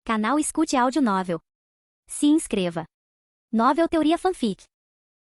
Canal Escute Áudio Novel. Se inscreva. Novel Teoria Fanfic.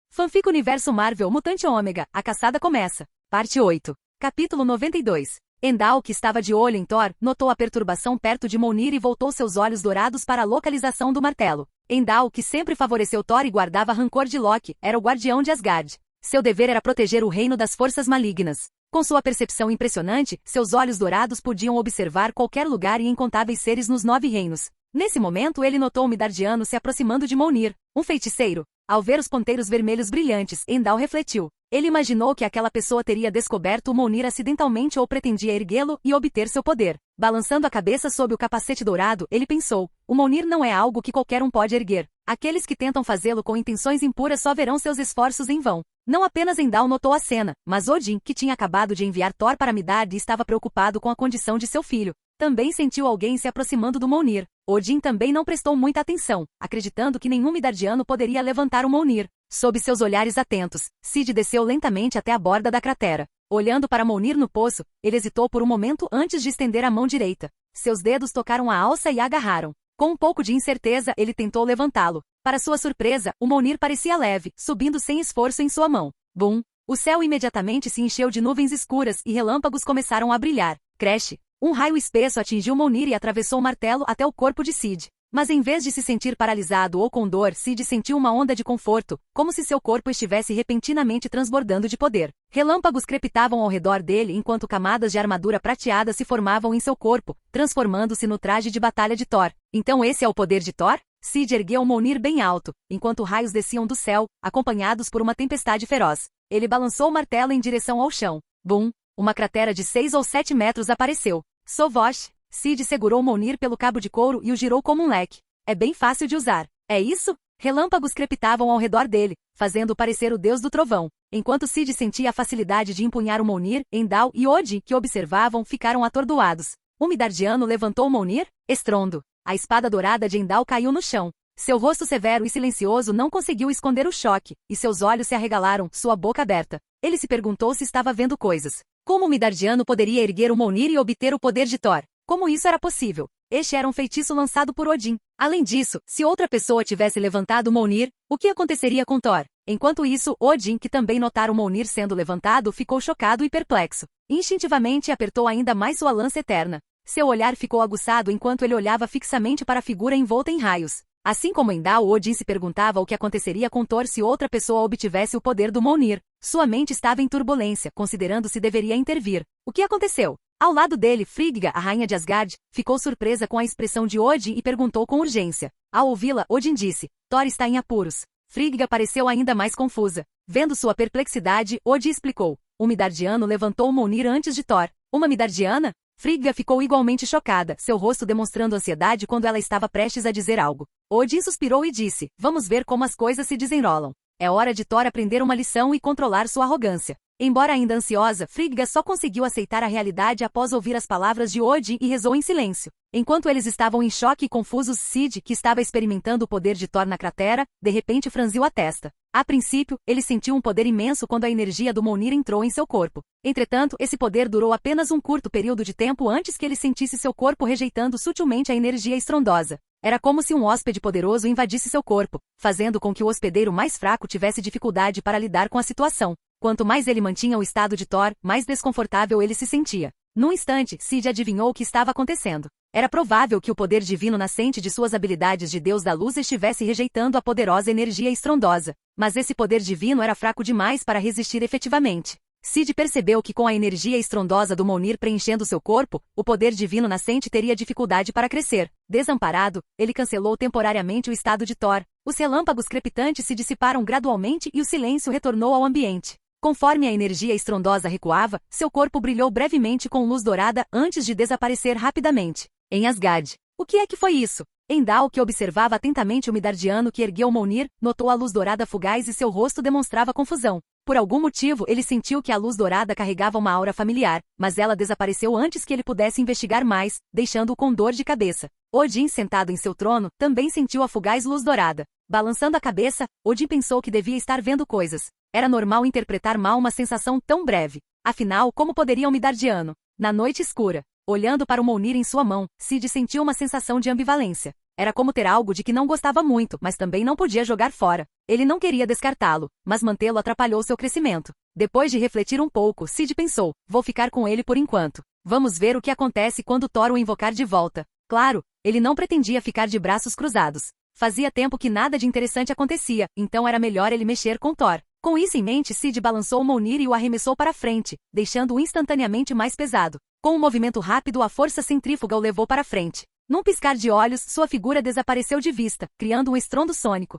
Fanfic Universo Marvel Mutante Ômega, a caçada começa. Parte 8. Capítulo 92. Endal, que estava de olho em Thor, notou a perturbação perto de Mjolnir e voltou seus olhos dourados para a localização do martelo. Endal, que sempre favoreceu Thor e guardava rancor de Loki, era o guardião de Asgard. Seu dever era proteger o reino das forças malignas. Com sua percepção impressionante, seus olhos dourados podiam observar qualquer lugar e incontáveis seres nos 9 reinos. Nesse momento ele notou o Midardiano se aproximando de Mjolnir, um feiticeiro. Ao ver os ponteiros vermelhos brilhantes, Endal refletiu. Ele imaginou que aquela pessoa teria descoberto o Mjolnir acidentalmente ou pretendia erguê-lo e obter seu poder. Balançando a cabeça sob o capacete dourado, ele pensou, o Mjolnir não é algo que qualquer um pode erguer. Aqueles que tentam fazê-lo com intenções impuras só verão seus esforços em vão. Não apenas Endal notou a cena, mas Odin, que tinha acabado de enviar Thor para Midgard e estava preocupado com a condição de seu filho, também sentiu alguém se aproximando do Mjolnir. Odin também não prestou muita atenção, acreditando que nenhum Midardiano poderia levantar o Mjolnir. Sob seus olhares atentos, Cid desceu lentamente até a borda da cratera. Olhando para Mjolnir no poço, ele hesitou por um momento antes de estender a mão direita. Seus dedos tocaram a alça e a agarraram. Com um pouco de incerteza, ele tentou levantá-lo. Para sua surpresa, o Mjolnir parecia leve, subindo sem esforço em sua mão. Bum! O céu imediatamente se encheu de nuvens escuras e relâmpagos começaram a brilhar. Crash! Um raio espesso atingiu Mjolnir e atravessou o martelo até o corpo de Cid. Mas em vez de se sentir paralisado ou com dor, Cid sentiu uma onda de conforto, como se seu corpo estivesse repentinamente transbordando de poder. Relâmpagos crepitavam ao redor dele enquanto camadas de armadura prateada se formavam em seu corpo, transformando-se no traje de batalha de Thor. Então esse é o poder de Thor? Cid ergueu o Mjolnir bem alto, enquanto raios desciam do céu, acompanhados por uma tempestade feroz. Ele balançou o martelo em direção ao chão. Bum! Uma cratera de 6 ou 7 metros apareceu. Sovosh! Cid segurou Mjolnir pelo cabo de couro e o girou como um leque. É bem fácil de usar. É isso? Relâmpagos crepitavam ao redor dele, fazendo parecer o deus do trovão. Enquanto Cid sentia a facilidade de empunhar o Mjolnir, Endal e Odin, que observavam, ficaram atordoados. O Midardiano levantou o Mjolnir? Estrondo. A espada dourada de Endal caiu no chão. Seu rosto severo e silencioso não conseguiu esconder o choque, e seus olhos se arregalaram, sua boca aberta. Ele se perguntou se estava vendo coisas. Como o Midardiano poderia erguer o Mjolnir e obter o poder de Thor? Como isso era possível? Este era um feitiço lançado por Odin. Além disso, se outra pessoa tivesse levantado o Mjolnir, o que aconteceria com Thor? Enquanto isso, Odin, que também notara o Mjolnir sendo levantado, ficou chocado e perplexo. Instintivamente apertou ainda mais sua lança eterna. Seu olhar ficou aguçado enquanto ele olhava fixamente para a figura envolta em raios. Assim como Endal, Odin se perguntava o que aconteceria com Thor se outra pessoa obtivesse o poder do Mjolnir. Sua mente estava em turbulência, considerando se deveria intervir. O que aconteceu? Ao lado dele, Frigga, a rainha de Asgard, ficou surpresa com a expressão de Odin e perguntou com urgência. Ao ouvi-la, Odin disse, Thor está em apuros. Frigga pareceu ainda mais confusa. Vendo sua perplexidade, Odin explicou. Um Midardiano levantou o Mjolnir antes de Thor. Uma Midardiana? Frigga ficou igualmente chocada, seu rosto demonstrando ansiedade quando ela estava prestes a dizer algo. Odin suspirou e disse, vamos ver como as coisas se desenrolam. É hora de Thor aprender uma lição e controlar sua arrogância. Embora ainda ansiosa, Frigga só conseguiu aceitar a realidade após ouvir as palavras de Odin e rezou em silêncio. Enquanto eles estavam em choque e confusos, Cid, que estava experimentando o poder de Thor na cratera, de repente franziu a testa. A princípio, ele sentiu um poder imenso quando a energia do Mjolnir entrou em seu corpo. Entretanto, esse poder durou apenas um curto período de tempo antes que ele sentisse seu corpo rejeitando sutilmente a energia estrondosa. Era como se um hóspede poderoso invadisse seu corpo, fazendo com que o hospedeiro mais fraco tivesse dificuldade para lidar com a situação. Quanto mais ele mantinha o estado de Thor, mais desconfortável ele se sentia. Num instante, Cid adivinhou o que estava acontecendo. Era provável que o poder divino nascente de suas habilidades de Deus da Luz estivesse rejeitando a poderosa energia estrondosa. Mas esse poder divino era fraco demais para resistir efetivamente. Cid percebeu que com a energia estrondosa do Mjolnir preenchendo seu corpo, o poder divino nascente teria dificuldade para crescer. Desamparado, ele cancelou temporariamente o estado de Thor. Os relâmpagos crepitantes se dissiparam gradualmente e o silêncio retornou ao ambiente. Conforme a energia estrondosa recuava, seu corpo brilhou brevemente com luz dourada antes de desaparecer rapidamente. Em Asgard. O que é que foi isso? Endal, que observava atentamente o Midardiano que ergueu o Mjolnir, notou a luz dourada fugaz e seu rosto demonstrava confusão. Por algum motivo, ele sentiu que a luz dourada carregava uma aura familiar, mas ela desapareceu antes que ele pudesse investigar mais, deixando-o com dor de cabeça. Odin, sentado em seu trono, também sentiu a fugaz luz dourada. Balançando a cabeça, Odin pensou que devia estar vendo coisas. Era normal interpretar mal uma sensação tão breve. Afinal, como poderia um Midardiano? Na noite escura, Olhando para o Mjolnir em sua mão, Cid sentiu uma sensação de ambivalência. Era como ter algo de que não gostava muito, mas também não podia jogar fora. Ele não queria descartá-lo, mas mantê-lo atrapalhou seu crescimento. Depois de refletir um pouco, Cid pensou, vou ficar com ele por enquanto. Vamos ver o que acontece quando Thor o invocar de volta. Claro, ele não pretendia ficar de braços cruzados. Fazia tempo que nada de interessante acontecia, então era melhor ele mexer com Thor. Com isso em mente, Cid balançou o Mjolnir e o arremessou para frente, deixando-o instantaneamente mais pesado. Com um movimento rápido, a força centrífuga o levou para frente. Num piscar de olhos, sua figura desapareceu de vista, criando um estrondo sônico.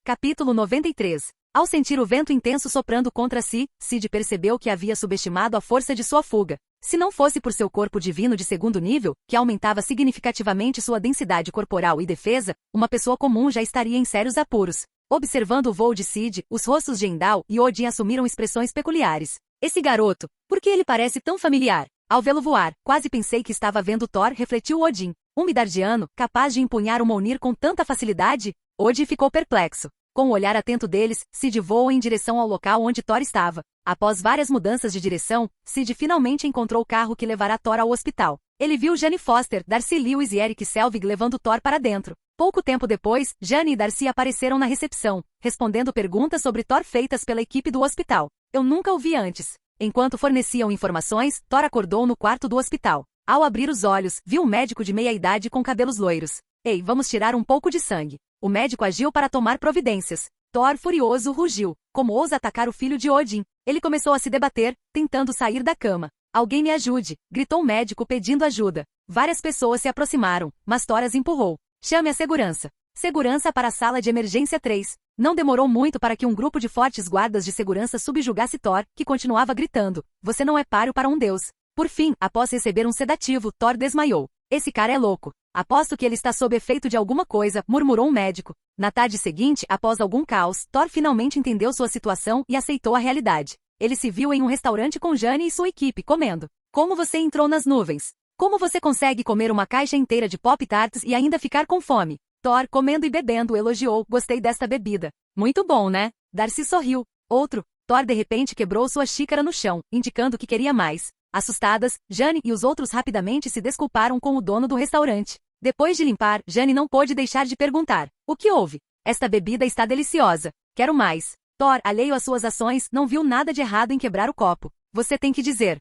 Capítulo 93. Ao sentir o vento intenso soprando contra si, Cid percebeu que havia subestimado a força de sua fuga. Se não fosse por seu corpo divino de segundo nível, que aumentava significativamente sua densidade corporal e defesa, uma pessoa comum já estaria em sérios apuros. Observando o voo de Cid, os rostos de Heimdall e Odin assumiram expressões peculiares. Esse garoto, por que ele parece tão familiar? Ao vê-lo voar, quase pensei que estava vendo Thor, refletiu Odin. Um Midardiano, capaz de empunhar o Mjolnir com tanta facilidade? Odin ficou perplexo. Com o olhar atento deles, Cid voou em direção ao local onde Thor estava. Após várias mudanças de direção, Cid finalmente encontrou o carro que levará Thor ao hospital. Ele viu Jane Foster, Darcy Lewis e Eric Selvig levando Thor para dentro. Pouco tempo depois, Jane e Darcy apareceram na recepção, respondendo perguntas sobre Thor feitas pela equipe do hospital. Eu nunca o vi antes. Enquanto forneciam informações, Thor acordou no quarto do hospital. Ao abrir os olhos, viu um médico de meia-idade com cabelos loiros. Ei, vamos tirar um pouco de sangue. O médico agiu para tomar providências. Thor, furioso, rugiu. Como ousa atacar o filho de Odin? Ele começou a se debater, tentando sair da cama. Alguém me ajude, gritou o médico pedindo ajuda. Várias pessoas se aproximaram, mas Thor as empurrou. Chame a segurança. Segurança para a sala de emergência 3. Não demorou muito para que um grupo de fortes guardas de segurança subjugasse Thor, que continuava gritando. Você não é páreo para um deus. Por fim, após receber um sedativo, Thor desmaiou. Esse cara é louco. Aposto que ele está sob efeito de alguma coisa, murmurou um médico. Na tarde seguinte, após algum caos, Thor finalmente entendeu sua situação e aceitou a realidade. Ele se viu em um restaurante com Jane e sua equipe, comendo. Como você entrou nas nuvens? Como você consegue comer uma caixa inteira de Pop-Tarts e ainda ficar com fome? Thor, comendo e bebendo, elogiou. Gostei desta bebida. Muito bom, né? Darcy sorriu. Outro. Thor de repente quebrou sua xícara no chão, indicando que queria mais. Assustadas, Jane e os outros rapidamente se desculparam com o dono do restaurante. Depois de limpar, Jane não pôde deixar de perguntar. O que houve? Esta bebida está deliciosa. Quero mais. Thor, alheio às suas ações, não viu nada de errado em quebrar o copo. Você tem que dizer.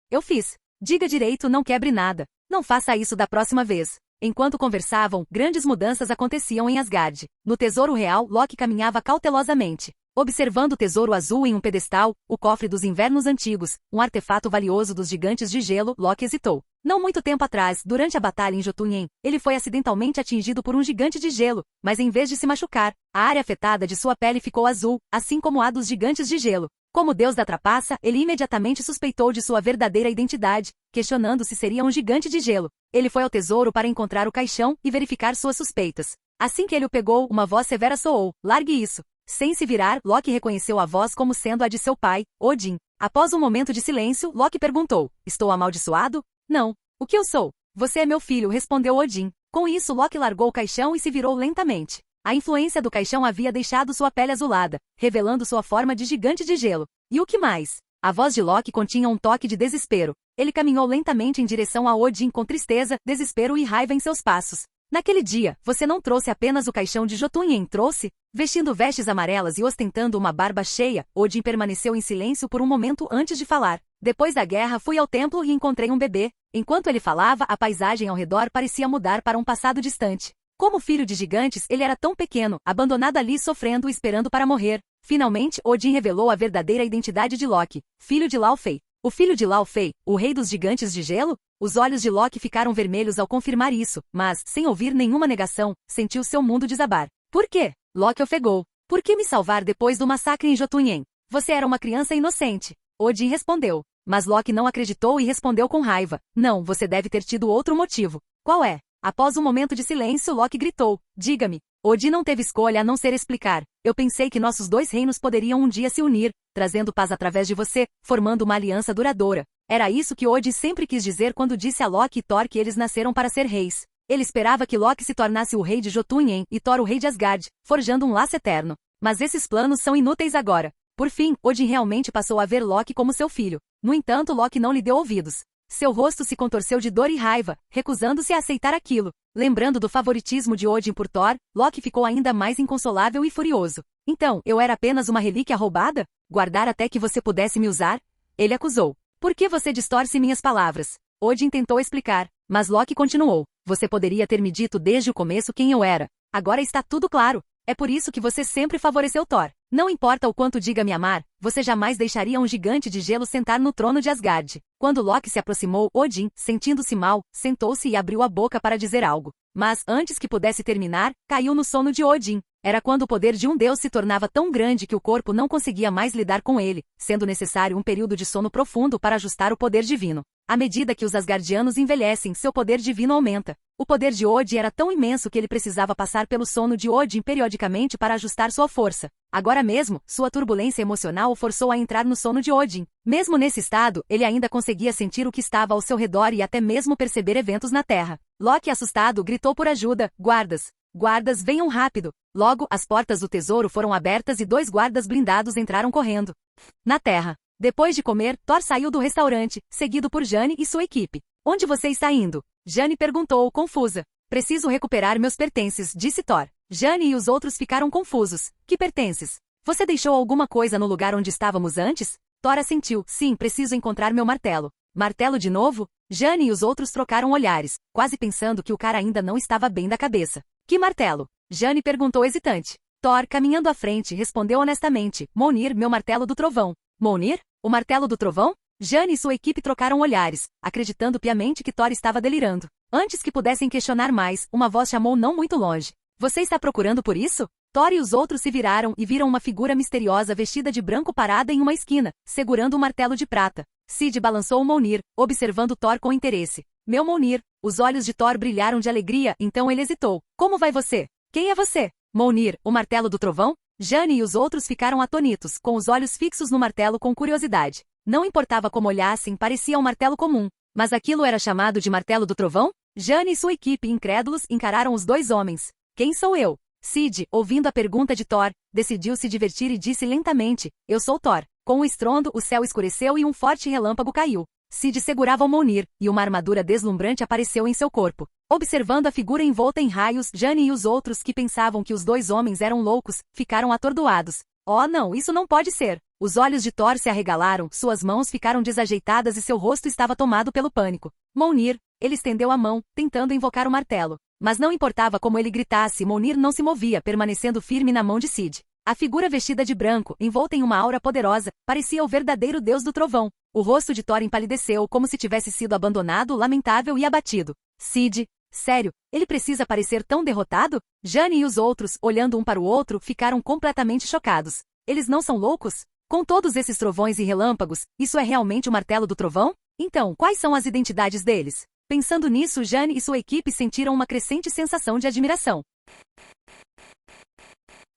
Eu fiz. Diga direito, não quebre nada. Não faça isso da próxima vez. Enquanto conversavam, grandes mudanças aconteciam em Asgard. No Tesouro Real, Loki caminhava cautelosamente. Observando o tesouro azul em um pedestal, o cofre dos invernos antigos, um artefato valioso dos gigantes de gelo, Loki hesitou. Não muito tempo atrás, durante a batalha em Jotunheim, ele foi acidentalmente atingido por um gigante de gelo, mas em vez de se machucar, a área afetada de sua pele ficou azul, assim como a dos gigantes de gelo. Como deus da trapaça, ele imediatamente suspeitou de sua verdadeira identidade, questionando se seria um gigante de gelo. Ele foi ao tesouro para encontrar o caixão e verificar suas suspeitas. Assim que ele o pegou, uma voz severa soou: largue isso. Sem se virar, Loki reconheceu a voz como sendo a de seu pai, Odin. Após um momento de silêncio, Loki perguntou: estou amaldiçoado? Não. O que eu sou? Você é meu filho, respondeu Odin. Com isso, Loki largou o caixão e se virou lentamente. A influência do caixão havia deixado sua pele azulada, revelando sua forma de gigante de gelo. E o que mais? A voz de Loki continha um toque de desespero. Ele caminhou lentamente em direção a Odin com tristeza, desespero e raiva em seus passos. Naquele dia, você não trouxe apenas o caixão de Jotunheim, trouxe? Vestindo vestes amarelas e ostentando uma barba cheia, Odin permaneceu em silêncio por um momento antes de falar. Depois da guerra, fui ao templo e encontrei um bebê. Enquanto ele falava, a paisagem ao redor parecia mudar para um passado distante. Como filho de gigantes, ele era tão pequeno, abandonado ali sofrendo e esperando para morrer. Finalmente, Odin revelou a verdadeira identidade de Loki, filho de Laufey. O filho de Laufey, o rei dos gigantes de gelo? Os olhos de Loki ficaram vermelhos ao confirmar isso, mas, sem ouvir nenhuma negação, sentiu seu mundo desabar. Por quê? Loki ofegou. Por que me salvar depois do massacre em Jotunheim? Você era uma criança inocente. Odin respondeu. Mas Loki não acreditou e respondeu com raiva. Não, você deve ter tido outro motivo. Qual é? Após um momento de silêncio, Loki gritou. Diga-me. Odin não teve escolha a não ser explicar. Eu pensei que nossos dois reinos poderiam um dia se unir, trazendo paz através de você, formando uma aliança duradoura. Era isso que Odin sempre quis dizer quando disse a Loki e Thor que eles nasceram para ser reis. Ele esperava que Loki se tornasse o rei de Jotunheim e Thor o rei de Asgard, forjando um laço eterno. Mas esses planos são inúteis agora. Por fim, Odin realmente passou a ver Loki como seu filho. No entanto, Loki não lhe deu ouvidos. Seu rosto se contorceu de dor e raiva, recusando-se a aceitar aquilo. Lembrando do favoritismo de Odin por Thor, Loki ficou ainda mais inconsolável e furioso. Então, eu era apenas uma relíquia roubada? Guardar até que você pudesse me usar? Ele acusou. Por que você distorce minhas palavras? Odin tentou explicar, mas Loki continuou. Você poderia ter me dito desde o começo quem eu era. Agora está tudo claro. É por isso que você sempre favoreceu Thor. Não importa o quanto diga me amar, você jamais deixaria um gigante de gelo sentar no trono de Asgard. Quando Loki se aproximou, Odin, sentindo-se mal, sentou-se e abriu a boca para dizer algo. Mas, antes que pudesse terminar, caiu no sono de Odin. Era quando o poder de um deus se tornava tão grande que o corpo não conseguia mais lidar com ele, sendo necessário um período de sono profundo para ajustar o poder divino. À medida que os Asgardianos envelhecem, seu poder divino aumenta. O poder de Odin era tão imenso que ele precisava passar pelo sono de Odin periodicamente para ajustar sua força. Agora mesmo, sua turbulência emocional o forçou a entrar no sono de Odin. Mesmo nesse estado, ele ainda conseguia sentir o que estava ao seu redor e até mesmo perceber eventos na Terra. Loki, assustado, gritou por ajuda. Guardas! Guardas, venham rápido! Logo, as portas do tesouro foram abertas e 2 guardas blindados entraram correndo. Na Terra. Depois de comer, Thor saiu do restaurante, seguido por Jane e sua equipe. Onde você está indo? Jane perguntou, confusa. Preciso recuperar meus pertences, disse Thor. Jane e os outros ficaram confusos. Que pertences? Você deixou alguma coisa no lugar onde estávamos antes? Thor assentiu. Sim, preciso encontrar meu martelo. Martelo de novo? Jane e os outros trocaram olhares, quase pensando que o cara ainda não estava bem da cabeça. Que martelo? Jane perguntou hesitante. Thor, caminhando à frente, respondeu honestamente. Mjolnir, meu martelo do trovão. Mjolnir? O martelo do trovão? Jane e sua equipe trocaram olhares, acreditando piamente que Thor estava delirando. Antes que pudessem questionar mais, uma voz chamou não muito longe. Você está procurando por isso? Thor e os outros se viraram e viram uma figura misteriosa vestida de branco parada em uma esquina, segurando um martelo de prata. Sid balançou o Mjolnir, observando Thor com interesse. Meu Mjolnir. Os olhos de Thor brilharam de alegria, então ele hesitou. Como vai você? Quem é você? Mjolnir, o martelo do trovão? Jane e os outros ficaram atônitos, com os olhos fixos no martelo com curiosidade. Não importava como olhassem, parecia um martelo comum. Mas aquilo era chamado de martelo do trovão? Jane e sua equipe, incrédulos, encararam os 2 homens. Quem sou eu? Sid, ouvindo a pergunta de Thor, decidiu se divertir e disse lentamente, eu sou Thor. Com um estrondo, o céu escureceu e um forte relâmpago caiu. Sid segurava o Mjolnir, e uma armadura deslumbrante apareceu em seu corpo. Observando a figura envolta em raios, Jane e os outros que pensavam que os 2 homens eram loucos, ficaram atordoados. Oh não, isso não pode ser! Os olhos de Thor se arregalaram, suas mãos ficaram desajeitadas e seu rosto estava tomado pelo pânico. Mjolnir, ele estendeu a mão, tentando invocar o martelo. Mas não importava como ele gritasse, Mjolnir não se movia, permanecendo firme na mão de Sid. A figura vestida de branco, envolta em uma aura poderosa, parecia o verdadeiro deus do trovão. O rosto de Thor empalideceu como se tivesse sido abandonado, lamentável e abatido. Sid, sério, ele precisa parecer tão derrotado? Jane e os outros, olhando um para o outro, ficaram completamente chocados. Eles não são loucos? Com todos esses trovões e relâmpagos, isso é realmente o martelo do trovão? Então, quais são as identidades deles? Pensando nisso, Jane e sua equipe sentiram uma crescente sensação de admiração.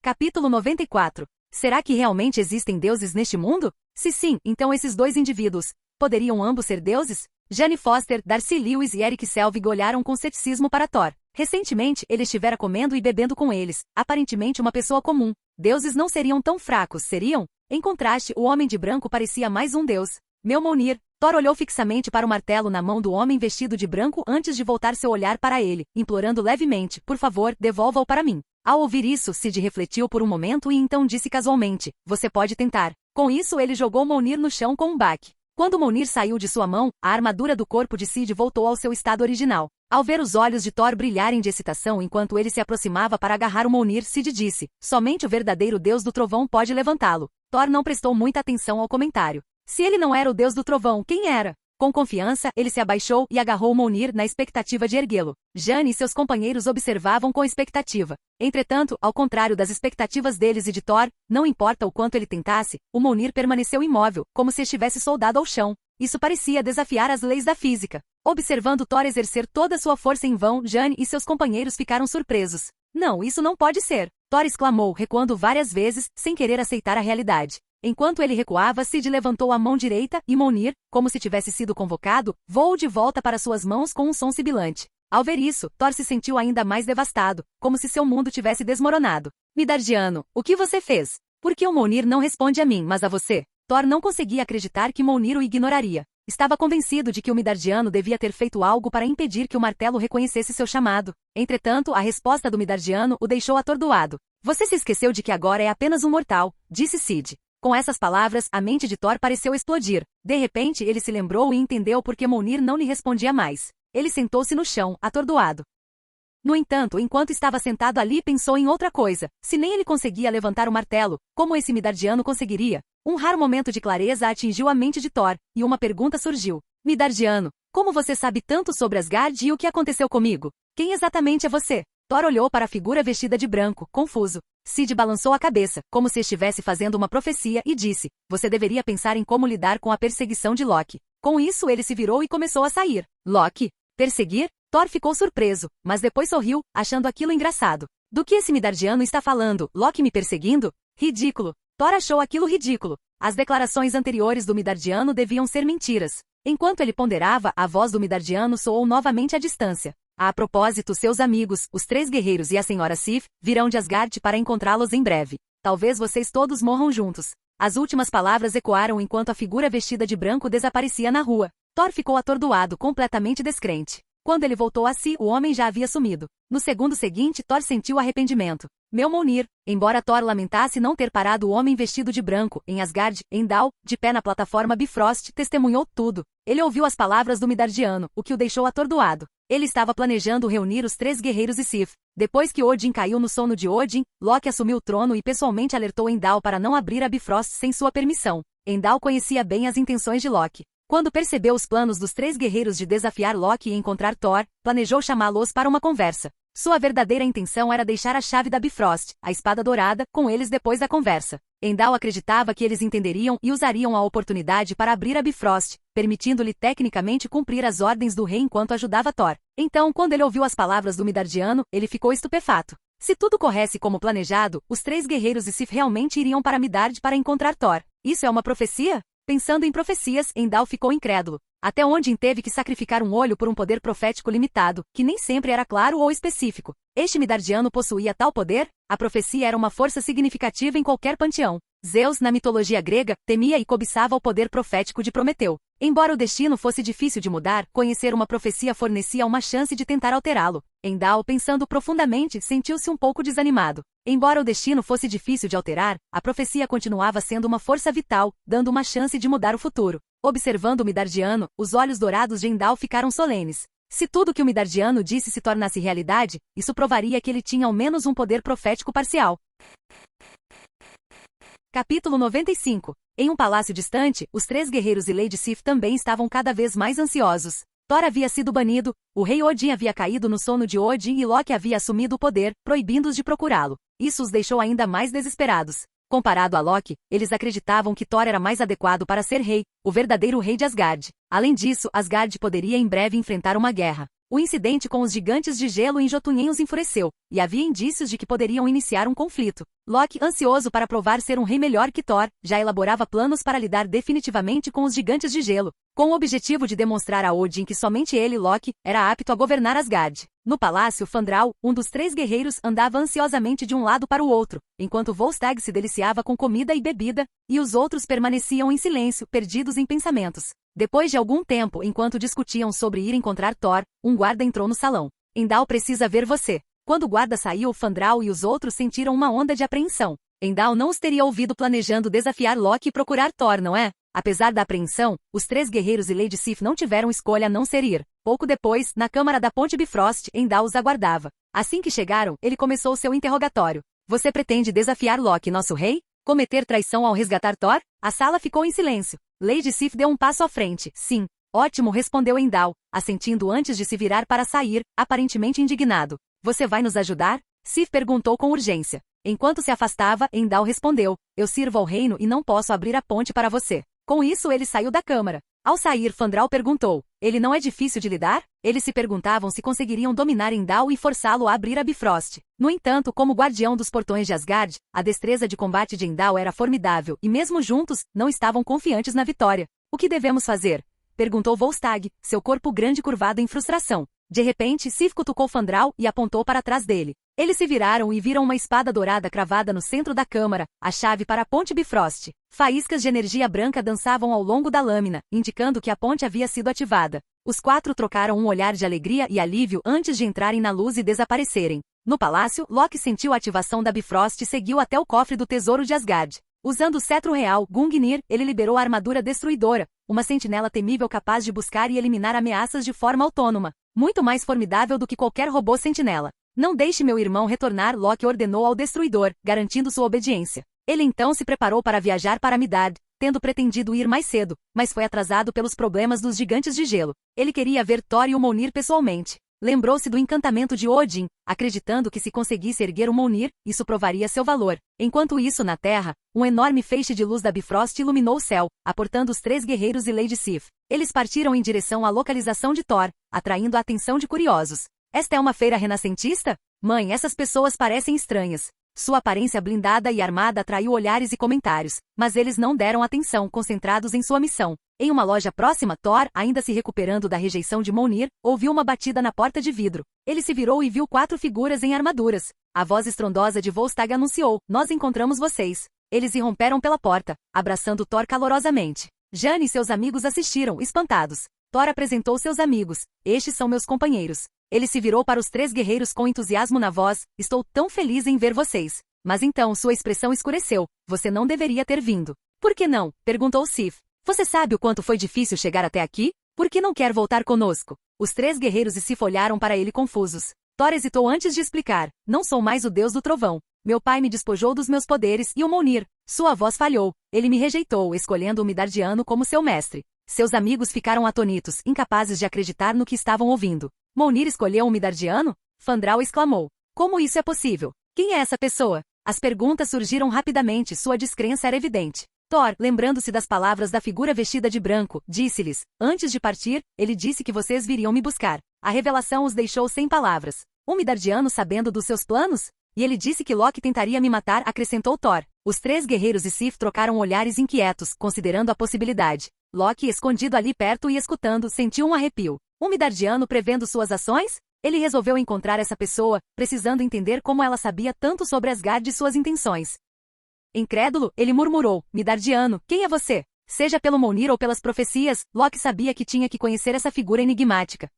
Capítulo 94. Será que realmente existem deuses neste mundo? Se sim, então esses 2 indivíduos, poderiam ambos ser deuses? Jane Foster, Darcy Lewis e Eric Selvig olharam com ceticismo para Thor. Recentemente, ele estivera comendo e bebendo com eles, aparentemente uma pessoa comum. Deuses não seriam tão fracos, seriam? Em contraste, o homem de branco parecia mais um deus. Meu Mjolnir. Thor olhou fixamente para o martelo na mão do homem vestido de branco antes de voltar seu olhar para ele, implorando levemente, por favor, devolva-o para mim. Ao ouvir isso, Sid refletiu por um momento e então disse casualmente, você pode tentar. Com isso, ele jogou Mjolnir no chão com um baque. Quando Mjolnir saiu de sua mão, a armadura do corpo de Sid voltou ao seu estado original. Ao ver os olhos de Thor brilharem de excitação enquanto ele se aproximava para agarrar o Mjolnir, Sid disse, somente o verdadeiro deus do trovão pode levantá-lo. Thor não prestou muita atenção ao comentário. Se ele não era o deus do trovão, quem era? Com confiança, ele se abaixou e agarrou Mjolnir na expectativa de erguê-lo. Jane e seus companheiros observavam com expectativa. Entretanto, ao contrário das expectativas deles e de Thor, não importa o quanto ele tentasse, o Mjolnir permaneceu imóvel, como se estivesse soldado ao chão. Isso parecia desafiar as leis da física. Observando Thor exercer toda sua força em vão, Jane e seus companheiros ficaram surpresos. Não, isso não pode ser! Thor exclamou, recuando várias vezes, sem querer aceitar a realidade. Enquanto ele recuava, Sid levantou a mão direita e Mjolnir, como se tivesse sido convocado, voou de volta para suas mãos com um som sibilante. Ao ver isso, Thor se sentiu ainda mais devastado, como se seu mundo tivesse desmoronado. Midardiano, o que você fez? Por que o Mjolnir não responde a mim, mas a você? Thor não conseguia acreditar que Mjolnir o ignoraria. Estava convencido de que o Midardiano devia ter feito algo para impedir que o martelo reconhecesse seu chamado. Entretanto, a resposta do Midardiano o deixou atordoado. Você se esqueceu de que agora é apenas um mortal, disse Cid. Com essas palavras, a mente de Thor pareceu explodir. De repente, ele se lembrou e entendeu por que Mjolnir não lhe respondia mais. Ele sentou-se no chão, atordoado. No entanto, enquanto estava sentado ali, pensou em outra coisa. Se nem ele conseguia levantar o martelo, como esse Midardiano conseguiria? Um raro momento de clareza atingiu a mente de Thor, e uma pergunta surgiu. Midardiano, como você sabe tanto sobre Asgard e o que aconteceu comigo? Quem exatamente é você? Thor olhou para a figura vestida de branco, confuso. Cid balançou a cabeça, como se estivesse fazendo uma profecia, e disse, você deveria pensar em como lidar com a perseguição de Loki. Com isso ele se virou e começou a sair. Loki? Perseguir? Thor ficou surpreso, mas depois sorriu, achando aquilo engraçado. Do que esse Midardiano está falando? Loki me perseguindo? Ridículo. Thor achou aquilo ridículo. As declarações anteriores do Midardiano deviam ser mentiras. Enquanto ele ponderava, a voz do Midardiano soou novamente à distância. A propósito, seus amigos, os 3 guerreiros e a senhora Sif, virão de Asgard para encontrá-los em breve. Talvez vocês todos morram juntos. As últimas palavras ecoaram enquanto a figura vestida de branco desaparecia na rua. Thor ficou atordoado, completamente descrente. Quando ele voltou a si, o homem já havia sumido. No segundo seguinte, Thor sentiu arrependimento. Meu Mjolnir. Embora Thor lamentasse não ter parado o homem vestido de branco, em Asgard, Heimdall, de pé na plataforma Bifrost, testemunhou tudo. Ele ouviu as palavras do Midardiano, o que o deixou atordoado. Ele estava planejando reunir os 3 guerreiros e Sif. Depois que Odin caiu no sono de Odin, Loki assumiu o trono e pessoalmente alertou Heimdall para não abrir a Bifrost sem sua permissão. Heimdall conhecia bem as intenções de Loki. Quando percebeu os planos dos 3 guerreiros de desafiar Loki e encontrar Thor, planejou chamá-los para uma conversa. Sua verdadeira intenção era deixar a chave da Bifrost, a espada dourada, com eles depois da conversa. Heimdall acreditava que eles entenderiam e usariam a oportunidade para abrir a Bifrost, permitindo-lhe tecnicamente cumprir as ordens do rei enquanto ajudava Thor. Então, quando ele ouviu as palavras do Midardiano, ele ficou estupefato. Se tudo corresse como planejado, os 3 guerreiros e Sif realmente iriam para Midgard para encontrar Thor. Isso é uma profecia? Pensando em profecias, Heimdall ficou incrédulo. Até onde teve que sacrificar um olho por um poder profético limitado, que nem sempre era claro ou específico. Este Midardiano possuía tal poder? A profecia era uma força significativa em qualquer panteão. Zeus, na mitologia grega, temia e cobiçava o poder profético de Prometeu. Embora o destino fosse difícil de mudar, conhecer uma profecia fornecia uma chance de tentar alterá-lo. Heimdall, pensando profundamente, sentiu-se um pouco desanimado. Embora o destino fosse difícil de alterar, a profecia continuava sendo uma força vital, dando uma chance de mudar o futuro. Observando o Midardiano, os olhos dourados de Heimdall ficaram solenes. Se tudo que o Midardiano disse se tornasse realidade, isso provaria que ele tinha ao menos um poder profético parcial. Capítulo 95. Em um palácio distante, os 3 guerreiros e Lady Sif também estavam cada vez mais ansiosos. Thor havia sido banido, o rei Odin havia caído no sono de Odin e Loki havia assumido o poder, proibindo-os de procurá-lo. Isso os deixou ainda mais desesperados. Comparado a Loki, eles acreditavam que Thor era mais adequado para ser rei, o verdadeiro rei de Asgard. Além disso, Asgard poderia em breve enfrentar uma guerra. O incidente com os gigantes de gelo em Jotunheim os enfureceu, e havia indícios de que poderiam iniciar um conflito. Loki, ansioso para provar ser um rei melhor que Thor, já elaborava planos para lidar definitivamente com os gigantes de gelo, com o objetivo de demonstrar a Odin que somente ele, Loki, era apto a governar Asgard. No palácio, Fandral, um dos 3 guerreiros, andava ansiosamente de um lado para o outro, enquanto Volstagg se deliciava com comida e bebida, e os outros permaneciam em silêncio, perdidos em pensamentos. Depois de algum tempo, enquanto discutiam sobre ir encontrar Thor, um guarda entrou no salão. Heimdall precisa ver você. Quando o guarda saiu, Fandral e os outros sentiram uma onda de apreensão. Heimdall não os teria ouvido planejando desafiar Loki e procurar Thor, não é? Apesar da apreensão, os 3 guerreiros e Lady Sif não tiveram escolha a não ser ir. Pouco depois, na câmara da Ponte Bifrost, Heimdall os aguardava. Assim que chegaram, ele começou seu interrogatório. Você pretende desafiar Loki, nosso rei? Cometer traição ao resgatar Thor? A sala ficou em silêncio. Lady Sif deu um passo à frente. Sim. Ótimo, respondeu Heimdall, assentindo antes de se virar para sair, aparentemente indignado. Você vai nos ajudar? Sif perguntou com urgência. Enquanto se afastava, Heimdall respondeu. Eu sirvo ao reino e não posso abrir a ponte para você. Com isso ele saiu da câmara. Ao sair, Fandral perguntou. Ele não é difícil de lidar? Eles se perguntavam se conseguiriam dominar Heimdall e forçá-lo a abrir a Bifrost. No entanto, como guardião dos portões de Asgard, a destreza de combate de Heimdall era formidável e mesmo juntos, não estavam confiantes na vitória. O que devemos fazer? Perguntou Volstagg, seu corpo grande curvado em frustração. De repente, Sif cutucou Fandral e apontou para trás dele. Eles se viraram e viram uma espada dourada cravada no centro da câmara, a chave para a ponte Bifrost. Faíscas de energia branca dançavam ao longo da lâmina, indicando que a ponte havia sido ativada. Os quatro trocaram um olhar de alegria e alívio antes de entrarem na luz e desaparecerem. No palácio, Loki sentiu a ativação da Bifrost e seguiu até o cofre do tesouro de Asgard. Usando o cetro real, Gungnir, ele liberou a armadura destruidora, uma sentinela temível capaz de buscar e eliminar ameaças de forma autônoma. Muito mais formidável do que qualquer robô sentinela. Não deixe meu irmão retornar, Loki ordenou ao destruidor, garantindo sua obediência. Ele então se preparou para viajar para Midgard, tendo pretendido ir mais cedo, mas foi atrasado pelos problemas dos gigantes de gelo. Ele queria ver Thor e o Mjolnir pessoalmente. Lembrou-se do encantamento de Odin, acreditando que se conseguisse erguer o Mjolnir, isso provaria seu valor. Enquanto isso na Terra, um enorme feixe de luz da Bifrost iluminou o céu, aportando os três guerreiros e Lady Sif. Eles partiram em direção à localização de Thor, atraindo a atenção de curiosos. Esta é uma feira renascentista? Mãe, essas pessoas parecem estranhas. Sua aparência blindada e armada atraiu olhares e comentários, mas eles não deram atenção, concentrados em sua missão. Em uma loja próxima, Thor, ainda se recuperando da rejeição de Mjolnir, ouviu uma batida na porta de vidro. Ele se virou e viu 4 figuras em armaduras. A voz estrondosa de Volstagg anunciou: "Nós encontramos vocês." Eles irromperam pela porta, abraçando Thor calorosamente. Jane e seus amigos assistiram, espantados. Thor apresentou seus amigos. "Estes são meus companheiros." Ele se virou para os 3 guerreiros com entusiasmo na voz: "Estou tão feliz em ver vocês." Mas então sua expressão escureceu. "Você não deveria ter vindo." "Por que não?" perguntou Sif. "Você sabe o quanto foi difícil chegar até aqui? Por que não quer voltar conosco?" Os 3 guerreiros e Sif olharam para ele confusos. Thor hesitou antes de explicar: "Não sou mais o deus do trovão. Meu pai me despojou dos meus poderes e o Mjolnir." Sua voz falhou. "Ele me rejeitou, escolhendo o Midardiano como seu mestre." Seus amigos ficaram atônitos, incapazes de acreditar no que estavam ouvindo. "Mjolnir escolheu um Midardiano?" Fandral exclamou. "Como isso é possível? Quem é essa pessoa?" As perguntas surgiram rapidamente, sua descrença era evidente. Thor, lembrando-se das palavras da figura vestida de branco, disse-lhes: "Antes de partir, ele disse que vocês viriam me buscar." A revelação os deixou sem palavras. "Um Midardiano sabendo dos seus planos? E ele disse que Loki tentaria me matar", acrescentou Thor. Os 3 guerreiros e Sif trocaram olhares inquietos, considerando a possibilidade. Loki, escondido ali perto e escutando, sentiu um arrepio. Um Midardiano prevendo suas ações? Ele resolveu encontrar essa pessoa, precisando entender como ela sabia tanto sobre Asgard e suas intenções. Incrédulo, ele murmurou: "Midardiano, quem é você?" Seja pelo Mjolnir ou pelas profecias, Loki sabia que tinha que conhecer essa figura enigmática.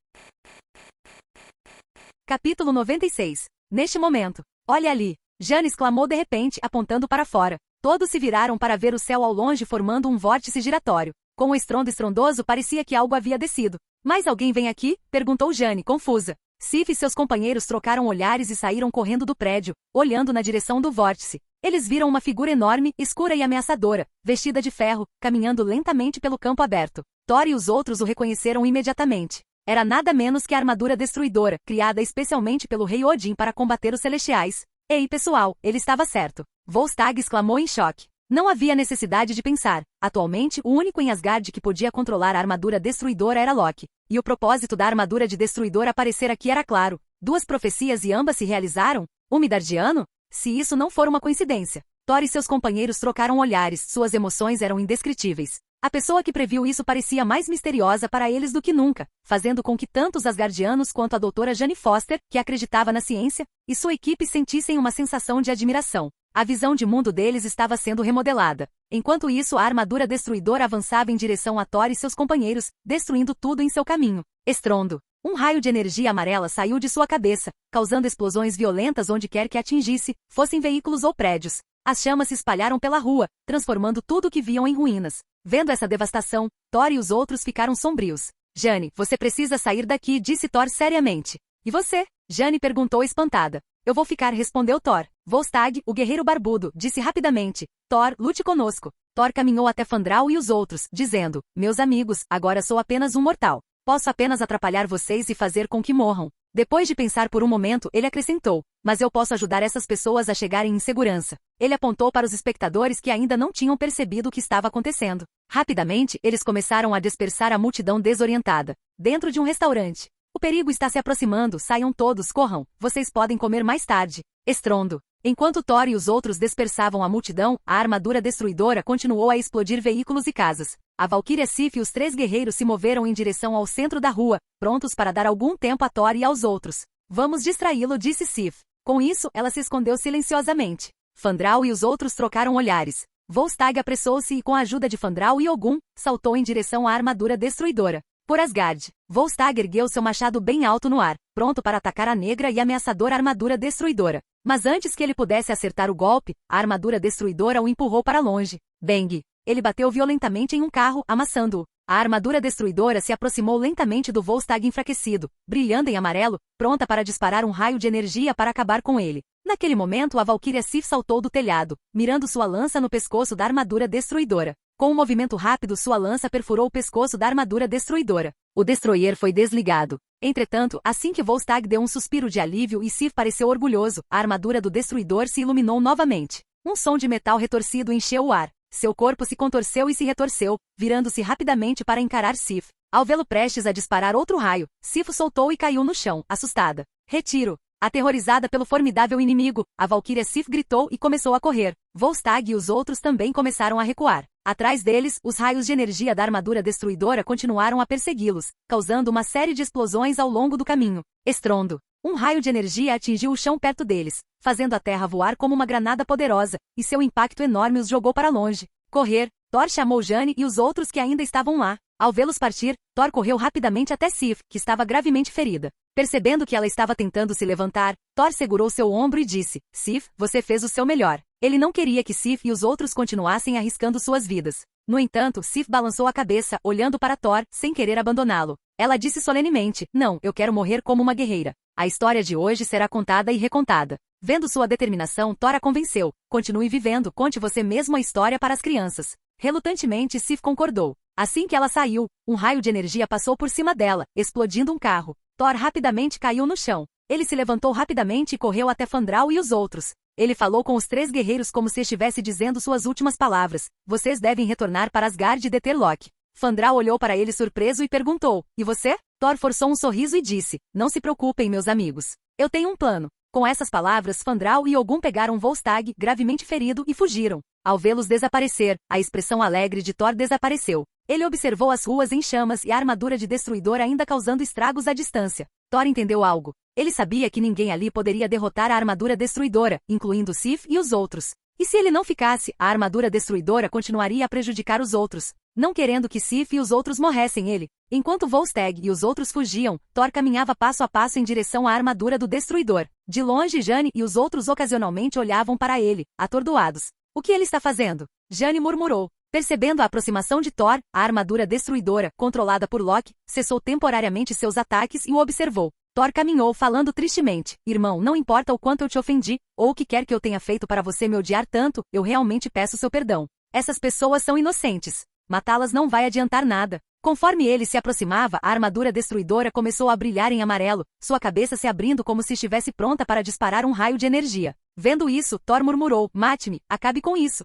Capítulo 96. Neste momento. "Olha ali!" Jane exclamou de repente, apontando para fora. Todos se viraram para ver o céu ao longe formando um vórtice giratório. Com um estrondo estrondoso parecia que algo havia descido. "Mais alguém vem aqui?" perguntou Jane, confusa. Sif e seus companheiros trocaram olhares e saíram correndo do prédio, olhando na direção do vórtice. Eles viram uma figura enorme, escura e ameaçadora, vestida de ferro, caminhando lentamente pelo campo aberto. Thor e os outros o reconheceram imediatamente. Era nada menos que a armadura destruidora, criada especialmente pelo rei Odin para combater os celestiais. "Ei, pessoal, ele estava certo." Volstagg exclamou em choque. Não havia necessidade de pensar. Atualmente, o único em Asgard que podia controlar a armadura destruidora era Loki. E o propósito da armadura de destruidor aparecer aqui era claro. 2 profecias e ambas se realizaram? O Midardiano? Se isso não for uma coincidência. Thor e seus companheiros trocaram olhares, suas emoções eram indescritíveis. A pessoa que previu isso parecia mais misteriosa para eles do que nunca, fazendo com que tanto os asgardianos quanto a doutora Jane Foster, que acreditava na ciência, e sua equipe sentissem uma sensação de admiração. A visão de mundo deles estava sendo remodelada. Enquanto isso, a armadura destruidora avançava em direção a Thor e seus companheiros, destruindo tudo em seu caminho. Estrondo. Um raio de energia amarela saiu de sua cabeça, causando explosões violentas onde quer que atingisse, fossem veículos ou prédios. As chamas se espalharam pela rua, transformando tudo o que viam em ruínas. Vendo essa devastação, Thor e os outros ficaram sombrios. "Jane, você precisa sair daqui", disse Thor seriamente. "E você?" Jane perguntou espantada. "Eu vou ficar", respondeu Thor. Volstagg, o guerreiro barbudo, disse rapidamente: "Thor, lute conosco." Thor caminhou até Fandral e os outros, dizendo: "Meus amigos, agora sou apenas um mortal. Posso apenas atrapalhar vocês e fazer com que morram." Depois de pensar por um momento, ele acrescentou: "Mas eu posso ajudar essas pessoas a chegarem em segurança." Ele apontou para os espectadores que ainda não tinham percebido o que estava acontecendo. Rapidamente, eles começaram a dispersar a multidão desorientada. Dentro de um restaurante. "O perigo está se aproximando, saiam todos, corram, vocês podem comer mais tarde." Estrondo. Enquanto Thor e os outros dispersavam a multidão, a armadura destruidora continuou a explodir veículos e casas. A valquíria Sif e os 3 guerreiros se moveram em direção ao centro da rua, prontos para dar algum tempo a Thor e aos outros. Vamos distraí-lo, disse Sif. Com isso, ela se escondeu silenciosamente. Fandral e os outros trocaram olhares. Volstagg apressou-se e, com a ajuda de Fandral e Ogum, saltou em direção à armadura destruidora. Por Asgard, Volstagg ergueu seu machado bem alto no ar, pronto para atacar a negra e ameaçadora armadura destruidora. Mas antes que ele pudesse acertar o golpe, a armadura destruidora o empurrou para longe. Bang! Ele bateu violentamente em um carro, amassando-o. A armadura destruidora se aproximou lentamente do Volstagg enfraquecido, brilhando em amarelo, pronta para disparar um raio de energia para acabar com ele. Naquele momento, a valquíria Sif saltou do telhado, mirando sua lança no pescoço da armadura destruidora. Com um movimento rápido, sua lança perfurou o pescoço da armadura destruidora. O destroyer foi desligado. Entretanto, assim que Volstagg deu um suspiro de alívio e Sif pareceu orgulhoso, a armadura do destruidor se iluminou novamente. Um som de metal retorcido encheu o ar. Seu corpo se contorceu e se retorceu, virando-se rapidamente para encarar Sif. Ao vê-lo prestes a disparar outro raio, Sif soltou e caiu no chão, assustada. Retiro! Aterrorizada pelo formidável inimigo, a valquíria Sif gritou e começou a correr. Volstagg e os outros também começaram a recuar. Atrás deles, os raios de energia da armadura destruidora continuaram a persegui-los, causando uma série de explosões ao longo do caminho. Estrondo! Um raio de energia atingiu o chão perto deles, fazendo a terra voar como uma granada poderosa, e seu impacto enorme os jogou para longe. Correr! Thor chamou Jane e os outros que ainda estavam lá. Ao vê-los partir, Thor correu rapidamente até Sif, que estava gravemente ferida. Percebendo que ela estava tentando se levantar, Thor segurou seu ombro e disse: Sif, você fez o seu melhor. Ele não queria que Sif e os outros continuassem arriscando suas vidas. No entanto, Sif balançou a cabeça, olhando para Thor, sem querer abandoná-lo. Ela disse solenemente: Não, eu quero morrer como uma guerreira. A história de hoje será contada e recontada. Vendo sua determinação, Thor a convenceu. Continue vivendo, conte você mesmo a história para as crianças. Relutantemente, Sif concordou. Assim que ela saiu, um raio de energia passou por cima dela, explodindo um carro. Thor rapidamente caiu no chão. Ele se levantou rapidamente e correu até Fandral e os outros. Ele falou com os 3 guerreiros como se estivesse dizendo suas últimas palavras. Vocês devem retornar para Asgard e deter Loki. Fandral olhou para ele surpreso e perguntou: E você? Thor forçou um sorriso e disse: Não se preocupem, meus amigos. Eu tenho um plano. Com essas palavras, Fandral e Ogum pegaram Volstagg, gravemente ferido, e fugiram. Ao vê-los desaparecer, a expressão alegre de Thor desapareceu. Ele observou as ruas em chamas e a armadura de destruidor ainda causando estragos à distância. Thor entendeu algo. Ele sabia que ninguém ali poderia derrotar a armadura destruidora, incluindo Sif e os outros. E se ele não ficasse, a armadura destruidora continuaria a prejudicar os outros. Não querendo que Sif e os outros morressem ele. Enquanto Volstagg e os outros fugiam, Thor caminhava passo a passo em direção à armadura do destruidor. De longe, Jane e os outros ocasionalmente olhavam para ele, atordoados. O que ele está fazendo? Jane murmurou. Percebendo a aproximação de Thor, a armadura destruidora, controlada por Loki, cessou temporariamente seus ataques e o observou. Thor caminhou falando tristemente. Irmão, não importa o quanto eu te ofendi, ou o que quer que eu tenha feito para você me odiar tanto, eu realmente peço seu perdão. Essas pessoas são inocentes. Matá-las não vai adiantar nada. Conforme ele se aproximava, a armadura destruidora começou a brilhar em amarelo, sua cabeça se abrindo como se estivesse pronta para disparar um raio de energia. Vendo isso, Thor murmurou: Mate-me, acabe com isso.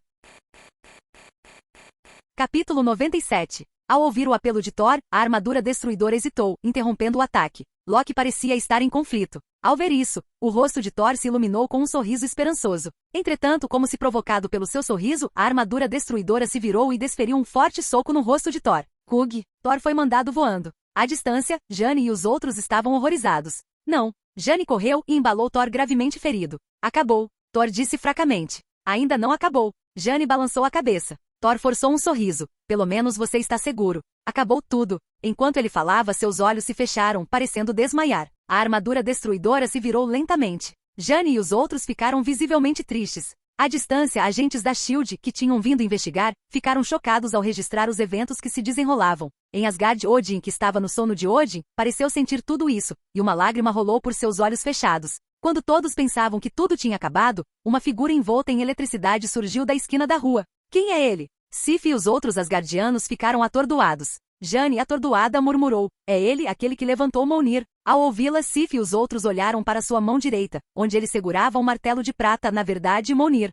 Capítulo 97. Ao ouvir o apelo de Thor, a armadura destruidora hesitou, interrompendo o ataque. Loki parecia estar em conflito. Ao ver isso, o rosto de Thor se iluminou com um sorriso esperançoso. Entretanto, como se provocado pelo seu sorriso, a armadura destruidora se virou e desferiu um forte soco no rosto de Thor. Kug! Thor foi mandado voando. À distância, Jane e os outros estavam horrorizados. Não! Jane correu e embalou Thor gravemente ferido. Acabou! Thor disse fracamente. Ainda não acabou. Jane balançou a cabeça. Thor forçou um sorriso. Pelo menos você está seguro. Acabou tudo. Enquanto ele falava, seus olhos se fecharam, parecendo desmaiar. A armadura destruidora se virou lentamente. Jane e os outros ficaram visivelmente tristes. À distância, agentes da S.H.I.E.L.D., que tinham vindo investigar, ficaram chocados ao registrar os eventos que se desenrolavam. Em Asgard, Odin, que estava no sono de Odin, pareceu sentir tudo isso, e uma lágrima rolou por seus olhos fechados. Quando todos pensavam que tudo tinha acabado, uma figura envolta em eletricidade surgiu da esquina da rua. Quem é ele? Sif e os outros asgardianos ficaram atordoados. Jane, atordoada, murmurou: É ele, aquele que levantou Mjolnir. Ao ouvi-la, Sif e os outros olharam para sua mão direita, onde ele segurava um martelo de prata, na verdade Mjolnir.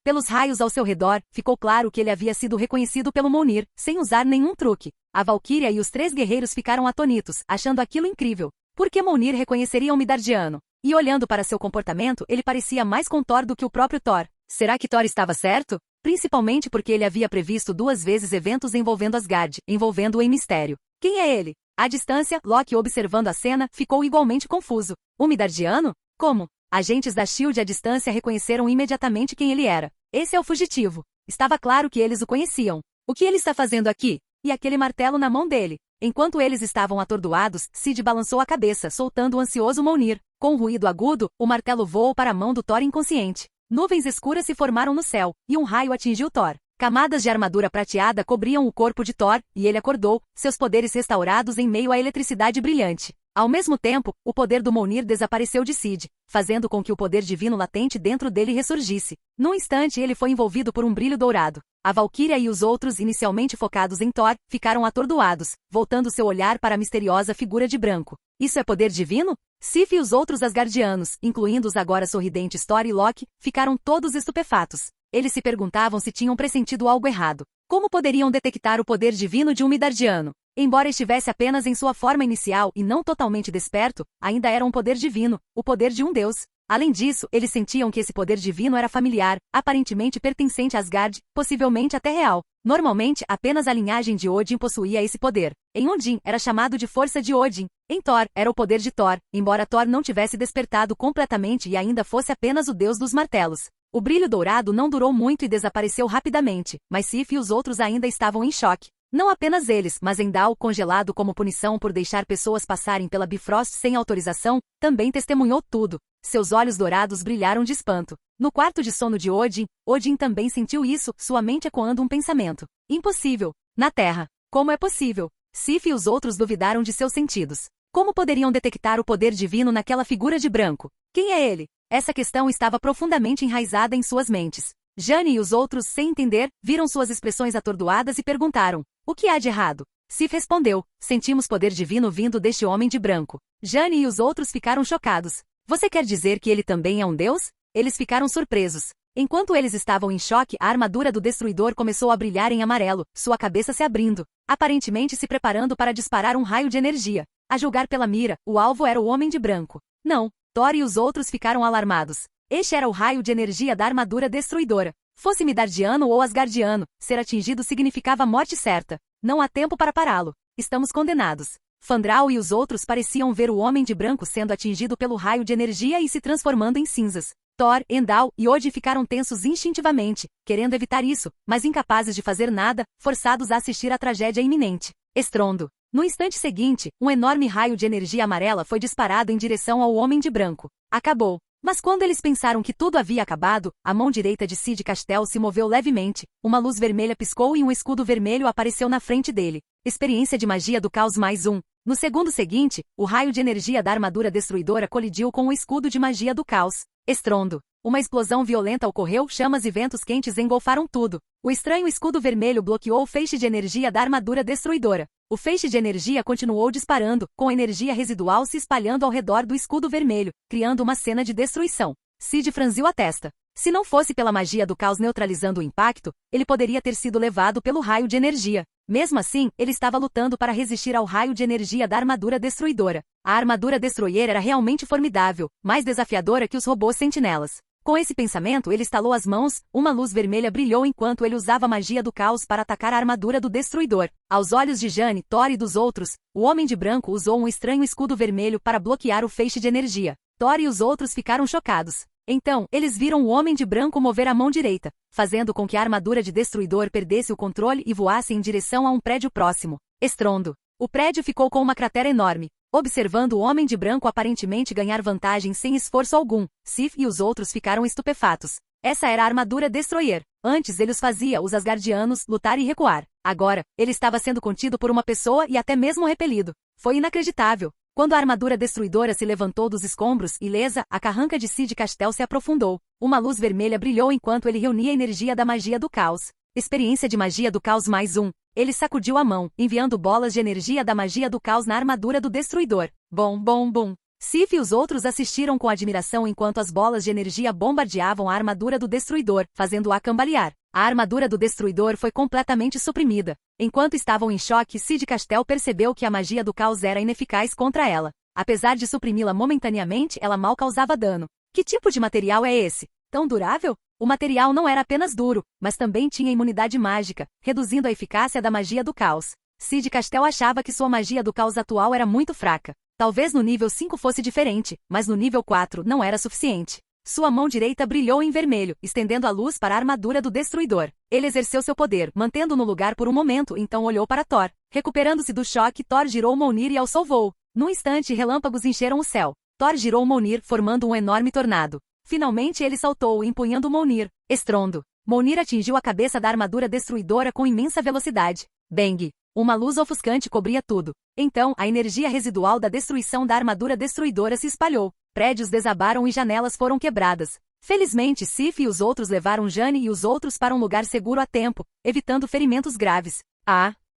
Pelos raios ao seu redor, ficou claro que ele havia sido reconhecido pelo Mjolnir, sem usar nenhum truque. A valquíria e os 3 guerreiros ficaram atônitos, achando aquilo incrível. Por que Mjolnir reconheceria um Midardiano? E olhando para seu comportamento, ele parecia mais com Thor do que o próprio Thor. Será que Thor estava certo? principalmente porque ele havia previsto 2 vezes eventos envolvendo Asgard, envolvendo-o em mistério. Quem é ele? À distância, Loki, observando a cena, ficou igualmente confuso. Um Midardiano? Como? Agentes da SHIELD à distância reconheceram imediatamente quem ele era. Esse é o fugitivo. Estava claro que eles o conheciam. O que ele está fazendo aqui? E aquele martelo na mão dele? Enquanto eles estavam atordoados, Sid balançou a cabeça, soltando o ansioso Mjolnir. Com um ruído agudo, o martelo voou para a mão do Thor inconsciente. Nuvens escuras se formaram no céu, e um raio atingiu Thor. Camadas de armadura prateada cobriam o corpo de Thor, e ele acordou, seus poderes restaurados em meio à eletricidade brilhante. Ao mesmo tempo, o poder do Mjolnir desapareceu de Sid, fazendo com que o poder divino latente dentro dele ressurgisse. Num instante ele foi envolvido por um brilho dourado. A Valquíria e os outros, inicialmente focados em Thor, ficaram atordoados, voltando seu olhar para a misteriosa figura de branco. Isso é poder divino? Sif e os outros Asgardianos, incluindo os agora sorridentes Thor e Loki, ficaram todos estupefatos. Eles se perguntavam se tinham pressentido algo errado. Como poderiam detectar o poder divino de um Midardiano? Embora estivesse apenas em sua forma inicial e não totalmente desperto, ainda era um poder divino, o poder de um deus. Além disso, eles sentiam que esse poder divino era familiar, aparentemente pertencente a Asgard, possivelmente até real. Normalmente, apenas a linhagem de Odin possuía esse poder. Em Odin, era chamado de força de Odin. Em Thor, era o poder de Thor, embora Thor não tivesse despertado completamente e ainda fosse apenas o deus dos martelos. O brilho dourado não durou muito e desapareceu rapidamente, mas Sif e os outros ainda estavam em choque. Não apenas eles, mas Heimdall, congelado como punição por deixar pessoas passarem pela Bifrost sem autorização, também testemunhou tudo. Seus olhos dourados brilharam de espanto. No quarto de sono de Odin, Odin também sentiu isso, sua mente ecoando um pensamento. Impossível. Na Terra. Como é possível? Sif e os outros duvidaram de seus sentidos. Como poderiam detectar o poder divino naquela figura de branco? Quem é ele? Essa questão estava profundamente enraizada em suas mentes. Jane e os outros, sem entender, viram suas expressões atordoadas e perguntaram: o que há de errado? Sif respondeu: sentimos poder divino vindo deste homem de branco. Jane e os outros ficaram chocados. Você quer dizer que ele também é um deus? Eles ficaram surpresos. Enquanto eles estavam em choque, a armadura do destruidor começou a brilhar em amarelo, sua cabeça se abrindo, aparentemente se preparando para disparar um raio de energia. A julgar pela mira, o alvo era o homem de branco. Não, Thor e os outros ficaram alarmados. Este era o raio de energia da armadura destruidora. Fosse Midardiano ou Asgardiano, ser atingido significava morte certa. Não há tempo para pará-lo. Estamos condenados. Fandral e os outros pareciam ver o homem de branco sendo atingido pelo raio de energia e se transformando em cinzas. Thor, Heimdall e Odin ficaram tensos instintivamente, querendo evitar isso, mas incapazes de fazer nada, forçados a assistir à tragédia iminente. Estrondo. No instante seguinte, um enorme raio de energia amarela foi disparado em direção ao homem de branco. Acabou. Mas quando eles pensaram que tudo havia acabado, a mão direita de Sid Castel se moveu levemente, uma luz vermelha piscou e um escudo vermelho apareceu na frente dele. Experiência de magia do caos +1. No segundo seguinte, o raio de energia da armadura destruidora colidiu com o escudo de magia do caos. Estrondo. Uma explosão violenta ocorreu, chamas e ventos quentes engolfaram tudo. O estranho escudo vermelho bloqueou o feixe de energia da armadura destruidora. O feixe de energia continuou disparando, com energia residual se espalhando ao redor do escudo vermelho, criando uma cena de destruição. Sid franziu a testa. Se não fosse pela magia do caos neutralizando o impacto, ele poderia ter sido levado pelo raio de energia. Mesmo assim, ele estava lutando para resistir ao raio de energia da armadura destruidora. A armadura Destroyer era realmente formidável, mais desafiadora que os robôs sentinelas. Com esse pensamento, ele estalou as mãos, uma luz vermelha brilhou enquanto ele usava a magia do caos para atacar a armadura do Destruidor. Aos olhos de Jane, Thor e dos outros, o Homem de Branco usou um estranho escudo vermelho para bloquear o feixe de energia. Thor e os outros ficaram chocados. Então, eles viram o Homem de Branco mover a mão direita, fazendo com que a armadura de Destruidor perdesse o controle e voasse em direção a um prédio próximo. Estrondo. O prédio ficou com uma cratera enorme. Observando o Homem de Branco aparentemente ganhar vantagem sem esforço algum, Sif e os outros ficaram estupefatos. Essa era a armadura Destroyer. Antes ele os fazia, os Asgardianos, lutar e recuar. Agora, ele estava sendo contido por uma pessoa e até mesmo repelido. Foi inacreditável. Quando a armadura destruidora se levantou dos escombros, ilesa, a carranca de Sid Castel se aprofundou. Uma luz vermelha brilhou enquanto ele reunia a energia da magia do caos. Experiência de magia do caos +1. Ele sacudiu a mão, enviando bolas de energia da magia do caos na armadura do destruidor. Bom, bom, bom. Sif e os outros assistiram com admiração enquanto as bolas de energia bombardeavam a armadura do destruidor, fazendo-a cambalear. A armadura do destruidor foi completamente suprimida. Enquanto estavam em choque, Sid Castel percebeu que a magia do caos era ineficaz contra ela. Apesar de suprimi-la momentaneamente, ela mal causava dano. Que tipo de material é esse? Tão durável? O material não era apenas duro, mas também tinha imunidade mágica, reduzindo a eficácia da magia do caos. Cid Castel achava que sua magia do caos atual era muito fraca. Talvez no nível 5 fosse diferente, mas no nível 4 não era suficiente. Sua mão direita brilhou em vermelho, estendendo a luz para a armadura do Destruidor. Ele exerceu seu poder, mantendo-o no lugar por um momento, então olhou para Thor. Recuperando-se do choque, Thor girou Mjolnir e alçou voo. Num instante, relâmpagos encheram o céu. Thor girou Mjolnir, formando um enorme tornado. Finalmente ele saltou, empunhando Mjolnir. Estrondo. Mjolnir atingiu a cabeça da armadura destruidora com imensa velocidade. Bang! Uma luz ofuscante cobria tudo. Então, a energia residual da destruição da armadura destruidora se espalhou. Prédios desabaram e janelas foram quebradas. Felizmente, Sif e os outros levaram Jane e os outros para um lugar seguro a tempo, evitando ferimentos graves.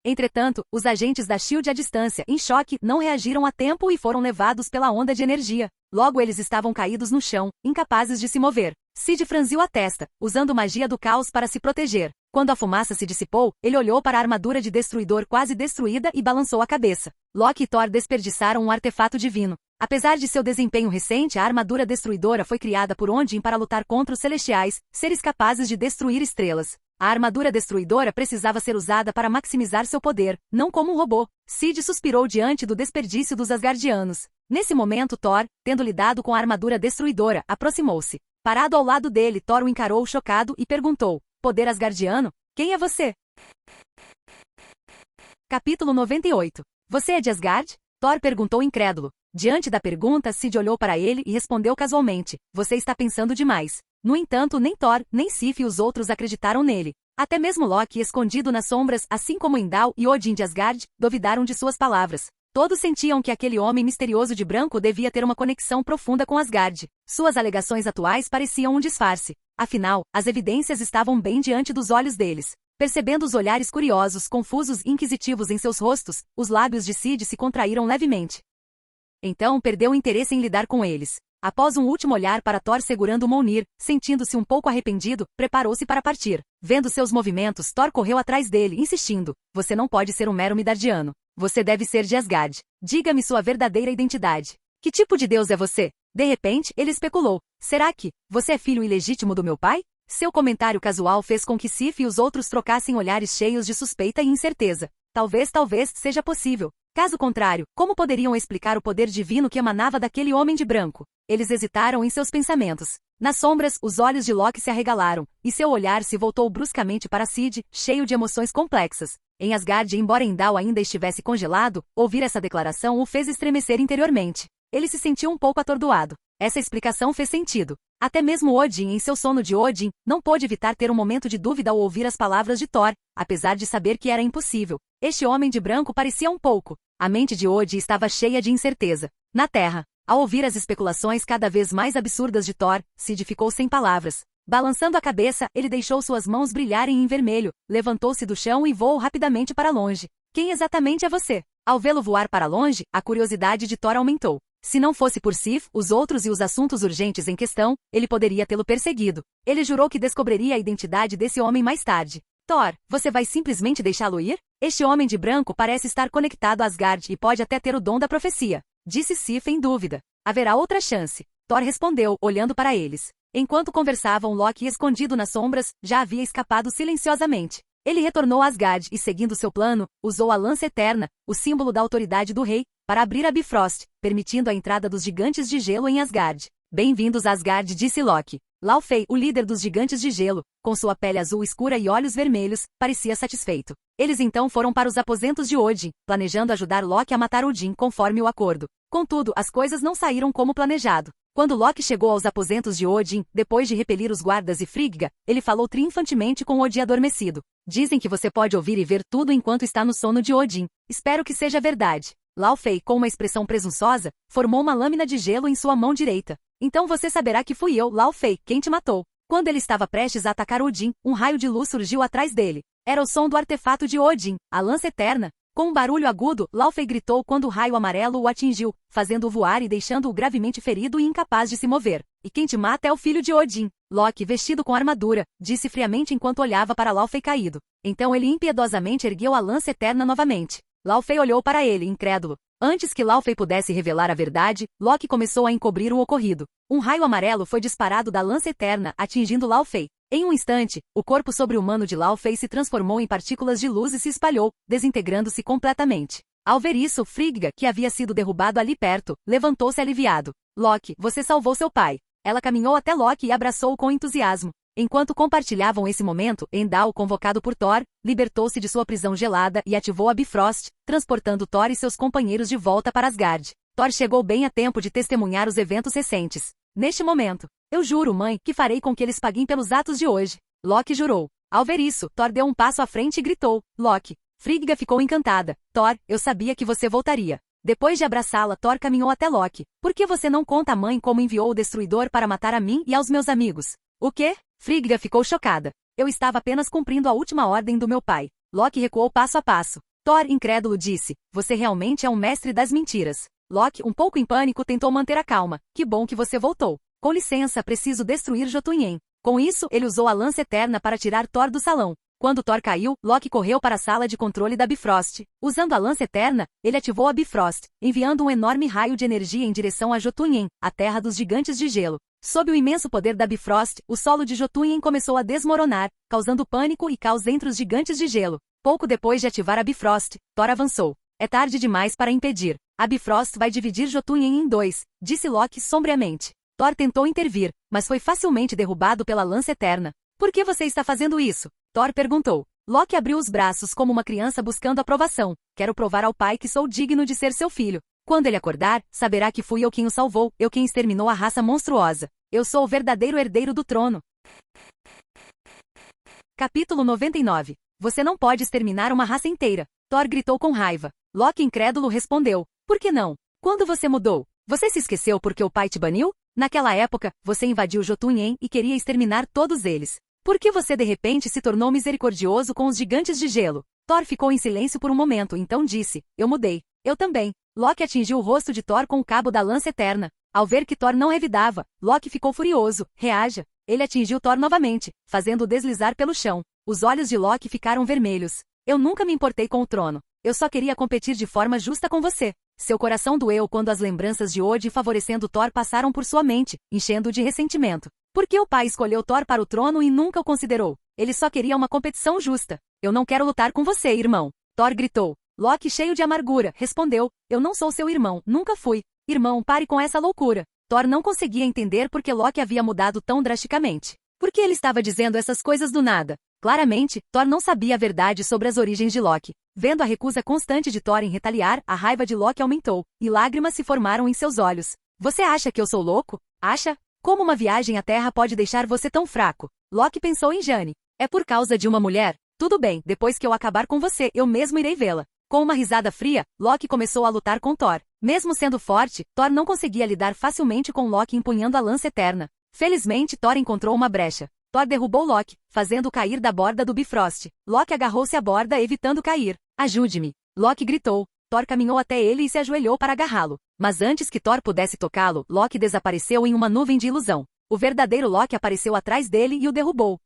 Entretanto, os agentes da SHIELD à distância, em choque, não reagiram a tempo e foram levados pela onda de energia. Logo eles estavam caídos no chão, incapazes de se mover. Cid franziu a testa, usando magia do caos para se proteger. Quando a fumaça se dissipou, ele olhou para a armadura de Destruidor quase destruída e balançou a cabeça. Loki e Thor desperdiçaram um artefato divino. Apesar de seu desempenho recente, a armadura destruidora foi criada por Odin para lutar contra os Celestiais, seres capazes de destruir estrelas. A armadura destruidora precisava ser usada para maximizar seu poder, não como um robô. Cid suspirou diante do desperdício dos Asgardianos. Nesse momento Thor, tendo lidado com a armadura destruidora, aproximou-se. Parado ao lado dele, Thor o encarou chocado e perguntou: "Poder Asgardiano? Quem é você?" Capítulo 98. Você é de Asgard? Thor perguntou incrédulo. Diante da pergunta, Cid olhou para ele e respondeu casualmente: "Você está pensando demais." No entanto, nem Thor, nem Sif e os outros acreditaram nele. Até mesmo Loki, escondido nas sombras, assim como Heimdall e Odin de Asgard, duvidaram de suas palavras. Todos sentiam que aquele homem misterioso de branco devia ter uma conexão profunda com Asgard. Suas alegações atuais pareciam um disfarce. Afinal, as evidências estavam bem diante dos olhos deles. Percebendo os olhares curiosos, confusos e inquisitivos em seus rostos, os lábios de Cid se contraíram levemente. Então perdeu o interesse em lidar com eles. Após um último olhar para Thor segurando Mjolnir, sentindo-se um pouco arrependido, preparou-se para partir. Vendo seus movimentos, Thor correu atrás dele, insistindo: "Você não pode ser um mero Midardiano. Você deve ser de Asgard. Diga-me sua verdadeira identidade. Que tipo de deus é você?" De repente, ele especulou: "Será que você é filho ilegítimo do meu pai?" Seu comentário casual fez com que Sif e os outros trocassem olhares cheios de suspeita e incerteza. Talvez seja possível. Caso contrário, como poderiam explicar o poder divino que emanava daquele homem de branco? Eles hesitaram em seus pensamentos. Nas sombras, os olhos de Loki se arregalaram, e seu olhar se voltou bruscamente para Cid, cheio de emoções complexas. Em Asgard, embora Heimdall ainda estivesse congelado, ouvir essa declaração o fez estremecer interiormente. Ele se sentiu um pouco atordoado. Essa explicação fez sentido. Até mesmo Odin, em seu sono de Odin, não pôde evitar ter um momento de dúvida ao ouvir as palavras de Thor, apesar de saber que era impossível. Este homem de branco parecia um pouco. A mente de Odin estava cheia de incerteza. Na Terra, ao ouvir as especulações cada vez mais absurdas de Thor, Cid ficou sem palavras. Balançando a cabeça, ele deixou suas mãos brilharem em vermelho, levantou-se do chão e voou rapidamente para longe. "Quem exatamente é você?" Ao vê-lo voar para longe, a curiosidade de Thor aumentou. Se não fosse por Sif, os outros e os assuntos urgentes em questão, ele poderia tê-lo perseguido. Ele jurou que descobriria a identidade desse homem mais tarde. "Thor, você vai simplesmente deixá-lo ir? Este homem de branco parece estar conectado a Asgard e pode até ter o dom da profecia", disse Sif em dúvida. "Haverá outra chance." Thor respondeu, olhando para eles. Enquanto conversavam, Loki, escondido nas sombras, já havia escapado silenciosamente. Ele retornou a Asgard e, seguindo seu plano, usou a lança eterna, o símbolo da autoridade do rei, para abrir a Bifrost, permitindo a entrada dos gigantes de gelo em Asgard. "Bem-vindos a Asgard", disse Loki. Laufey, o líder dos gigantes de gelo, com sua pele azul escura e olhos vermelhos, parecia satisfeito. Eles então foram para os aposentos de Odin, planejando ajudar Loki a matar Odin conforme o acordo. Contudo, as coisas não saíram como planejado. Quando Loki chegou aos aposentos de Odin, depois de repelir os guardas e Frigga, ele falou triunfantemente com Odin adormecido. "Dizem que você pode ouvir e ver tudo enquanto está no sono de Odin. Espero que seja verdade." Laufey, com uma expressão presunçosa, formou uma lâmina de gelo em sua mão direita. "Então você saberá que fui eu, Laufey, quem te matou." Quando ele estava prestes a atacar Odin, um raio de luz surgiu atrás dele. Era o som do artefato de Odin, a lança eterna. Com um barulho agudo, Laufey gritou quando o raio amarelo o atingiu, fazendo-o voar e deixando-o gravemente ferido e incapaz de se mover. "E quem te mata é o filho de Odin." Loki, vestido com armadura, disse friamente enquanto olhava para Laufey caído. Então ele impiedosamente ergueu a lança eterna novamente. Laufey olhou para ele, incrédulo. Antes que Laufey pudesse revelar a verdade, Loki começou a encobrir o ocorrido. Um raio amarelo foi disparado da lança eterna, atingindo Laufey. Em um instante, o corpo sobre-humano de Laufey se transformou em partículas de luz e se espalhou, desintegrando-se completamente. Ao ver isso, Frigga, que havia sido derrubado ali perto, levantou-se aliviado. Loki, você salvou seu pai. Ela caminhou até Loki e abraçou-o com entusiasmo. Enquanto compartilhavam esse momento, Heimdall, convocado por Thor, libertou-se de sua prisão gelada e ativou a Bifrost, transportando Thor e seus companheiros de volta para Asgard. Thor chegou bem a tempo de testemunhar os eventos recentes. Neste momento, eu juro, mãe, que farei com que eles paguem pelos atos de hoje. Loki jurou. Ao ver isso, Thor deu um passo à frente e gritou, Loki. Frigga ficou encantada. Thor, eu sabia que você voltaria. Depois de abraçá-la, Thor caminhou até Loki. Por que você não conta à mãe como enviou o Destruidor para matar a mim e aos meus amigos? O quê? Frigga ficou chocada. Eu estava apenas cumprindo a última ordem do meu pai. Loki recuou passo a passo. Thor, incrédulo, disse, você realmente é um mestre das mentiras. Loki, um pouco em pânico, tentou manter a calma. Que bom que você voltou. Com licença, preciso destruir Jotunheim. Com isso, ele usou a lança eterna para tirar Thor do salão. Quando Thor caiu, Loki correu para a sala de controle da Bifrost. Usando a lança eterna, ele ativou a Bifrost, enviando um enorme raio de energia em direção a Jotunheim, a terra dos gigantes de gelo. Sob o imenso poder da Bifrost, o solo de Jotunheim começou a desmoronar, causando pânico e caos entre os gigantes de gelo. Pouco depois de ativar a Bifrost, Thor avançou. É tarde demais para impedir. A Bifrost vai dividir Jotunheim em dois, disse Loki sombriamente. Thor tentou intervir, mas foi facilmente derrubado pela lança eterna. Por que você está fazendo isso? Thor perguntou. Loki abriu os braços como uma criança buscando aprovação. Quero provar ao pai que sou digno de ser seu filho. Quando ele acordar, saberá que fui eu quem o salvou, eu quem exterminou a raça monstruosa. Eu sou o verdadeiro herdeiro do trono. Capítulo 99. Você não pode exterminar uma raça inteira. Thor gritou com raiva. Loki, incrédulo, respondeu. Por que não? Quando você mudou? Você se esqueceu porque o pai te baniu? Naquela época, você invadiu Jotunheim e queria exterminar todos eles. Por que você de repente se tornou misericordioso com os gigantes de gelo? Thor ficou em silêncio por um momento, então disse, eu mudei. Eu também. Loki atingiu o rosto de Thor com o cabo da lança eterna. Ao ver que Thor não revidava, Loki ficou furioso. Reaja. Ele atingiu Thor novamente, fazendo-o deslizar pelo chão. Os olhos de Loki ficaram vermelhos. Eu nunca me importei com o trono. Eu só queria competir de forma justa com você. Seu coração doeu quando as lembranças de Odin favorecendo Thor passaram por sua mente, enchendo-o de ressentimento. Por que o pai escolheu Thor para o trono e nunca o considerou? Ele só queria uma competição justa. Eu não quero lutar com você, irmão. Thor gritou. Loki, cheio de amargura, respondeu. Eu não sou seu irmão, nunca fui. Irmão, pare com essa loucura. Thor não conseguia entender por que Loki havia mudado tão drasticamente. Por que ele estava dizendo essas coisas do nada? Claramente, Thor não sabia a verdade sobre as origens de Loki. Vendo a recusa constante de Thor em retaliar, a raiva de Loki aumentou, e lágrimas se formaram em seus olhos. Você acha que eu sou louco? Acha? Como uma viagem à Terra pode deixar você tão fraco? Loki pensou em Jane. É por causa de uma mulher? Tudo bem, depois que eu acabar com você, eu mesmo irei vê-la. Com uma risada fria, Loki começou a lutar com Thor. Mesmo sendo forte, Thor não conseguia lidar facilmente com Loki empunhando a lança eterna. Felizmente, Thor encontrou uma brecha. Thor derrubou Loki, fazendo-o cair da borda do Bifrost. Loki agarrou-se à borda, evitando cair. Ajude-me! Loki gritou. Thor caminhou até ele e se ajoelhou para agarrá-lo. Mas antes que Thor pudesse tocá-lo, Loki desapareceu em uma nuvem de ilusão. O verdadeiro Loki apareceu atrás dele e o derrubou.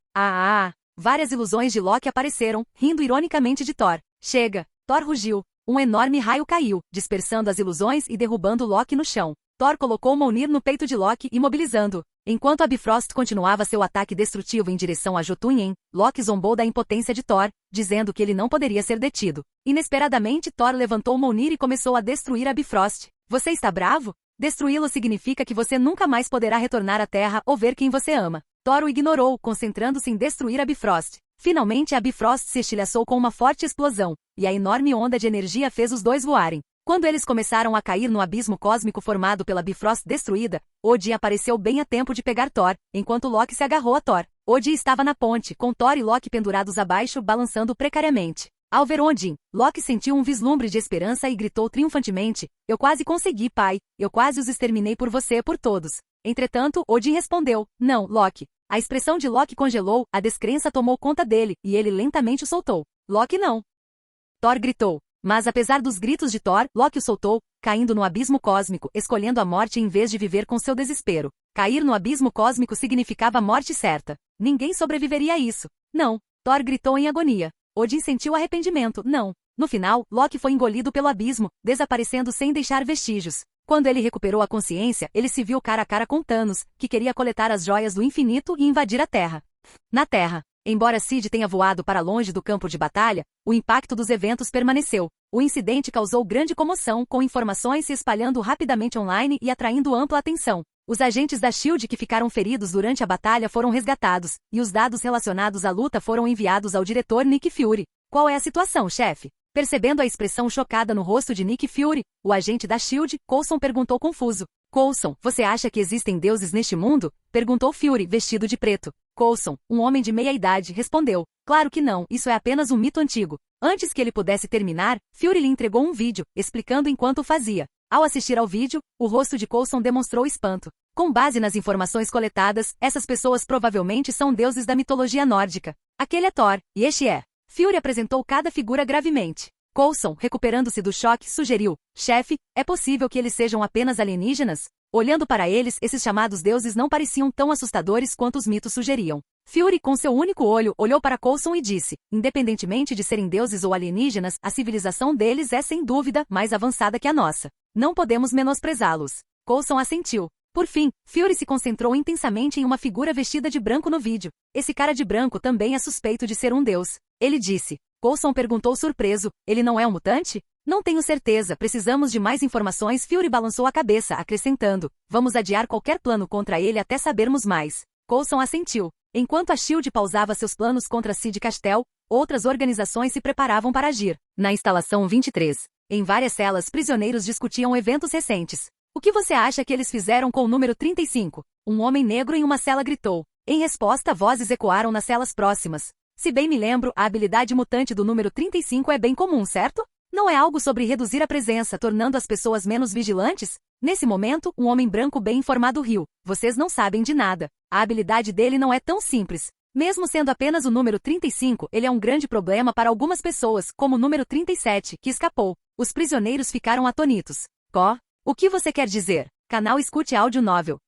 Várias ilusões de Loki apareceram, rindo ironicamente de Thor. Chega! Thor rugiu. Um enorme raio caiu, dispersando as ilusões e derrubando Loki no chão. Thor colocou Mjolnir no peito de Loki, imobilizando-o. Enquanto a Bifrost continuava seu ataque destrutivo em direção a Jotunheim, Loki zombou da impotência de Thor, dizendo que ele não poderia ser detido. Inesperadamente, Thor levantou Mjolnir e começou a destruir a Bifrost. Você está bravo? Destruí-lo significa que você nunca mais poderá retornar à Terra ou ver quem você ama. Thor o ignorou, concentrando-se em destruir a Bifrost. Finalmente a Bifrost se estilhaçou com uma forte explosão, e a enorme onda de energia fez os dois voarem. Quando eles começaram a cair no abismo cósmico formado pela Bifrost destruída, Odin apareceu bem a tempo de pegar Thor, enquanto Loki se agarrou a Thor. Odin estava na ponte, com Thor e Loki pendurados abaixo, balançando precariamente. Ao ver Odin, Loki sentiu um vislumbre de esperança e gritou triunfantemente, eu quase consegui, pai, eu quase os exterminei por você e por todos. Entretanto, Odin respondeu, não, Loki. A expressão de Loki congelou, a descrença tomou conta dele, e ele lentamente o soltou. Loki não. Thor gritou. Mas apesar dos gritos de Thor, Loki o soltou, caindo no abismo cósmico, escolhendo a morte em vez de viver com seu desespero. Cair no abismo cósmico significava morte certa. Ninguém sobreviveria a isso. Não. Thor gritou em agonia. Odin sentiu arrependimento. Não. No final, Loki foi engolido pelo abismo, desaparecendo sem deixar vestígios. Quando ele recuperou a consciência, ele se viu cara a cara com Thanos, que queria coletar as joias do infinito e invadir a Terra. Na Terra, embora Sid tenha voado para longe do campo de batalha, o impacto dos eventos permaneceu. O incidente causou grande comoção, com informações se espalhando rapidamente online e atraindo ampla atenção. Os agentes da SHIELD que ficaram feridos durante a batalha foram resgatados, e os dados relacionados à luta foram enviados ao diretor Nick Fury. Qual é a situação, chefe? Percebendo a expressão chocada no rosto de Nick Fury, o agente da SHIELD, Coulson perguntou confuso. Coulson, você acha que existem deuses neste mundo? Perguntou Fury, vestido de preto. Coulson, um homem de meia-idade, respondeu. Claro que não, isso é apenas um mito antigo. Antes que ele pudesse terminar, Fury lhe entregou um vídeo, explicando enquanto o fazia. Ao assistir ao vídeo, o rosto de Coulson demonstrou espanto. Com base nas informações coletadas, essas pessoas provavelmente são deuses da mitologia nórdica. Aquele é Thor, e este é. Fury apresentou cada figura gravemente. Coulson, recuperando-se do choque, sugeriu. Chefe, é possível que eles sejam apenas alienígenas? Olhando para eles, esses chamados deuses não pareciam tão assustadores quanto os mitos sugeriam. Fury, com seu único olho, olhou para Coulson e disse, independentemente de serem deuses ou alienígenas, a civilização deles é sem dúvida mais avançada que a nossa. Não podemos menosprezá-los. Coulson assentiu. Por fim, Fury se concentrou intensamente em uma figura vestida de branco no vídeo. Esse cara de branco também é suspeito de ser um deus. Ele disse. Coulson perguntou surpreso, ele não é um mutante? Não tenho certeza, precisamos de mais informações. Fury balançou a cabeça, acrescentando, vamos adiar qualquer plano contra ele até sabermos mais. Coulson assentiu. Enquanto a SHIELD pausava seus planos contra Sid Castel, outras organizações se preparavam para agir. Na instalação 23, em várias celas, prisioneiros discutiam eventos recentes. O que você acha que eles fizeram com o número 35? Um homem negro em uma cela gritou. Em resposta, vozes ecoaram nas celas próximas. Se bem me lembro, a habilidade mutante do número 35 é bem comum, certo? Não é algo sobre reduzir a presença, tornando as pessoas menos vigilantes? Nesse momento, um homem branco bem informado riu. Vocês não sabem de nada. A habilidade dele não é tão simples. Mesmo sendo apenas o número 35, ele é um grande problema para algumas pessoas, como o número 37, que escapou. Os prisioneiros ficaram atônitos. O que você quer dizer? Canal Escute Áudio Novel.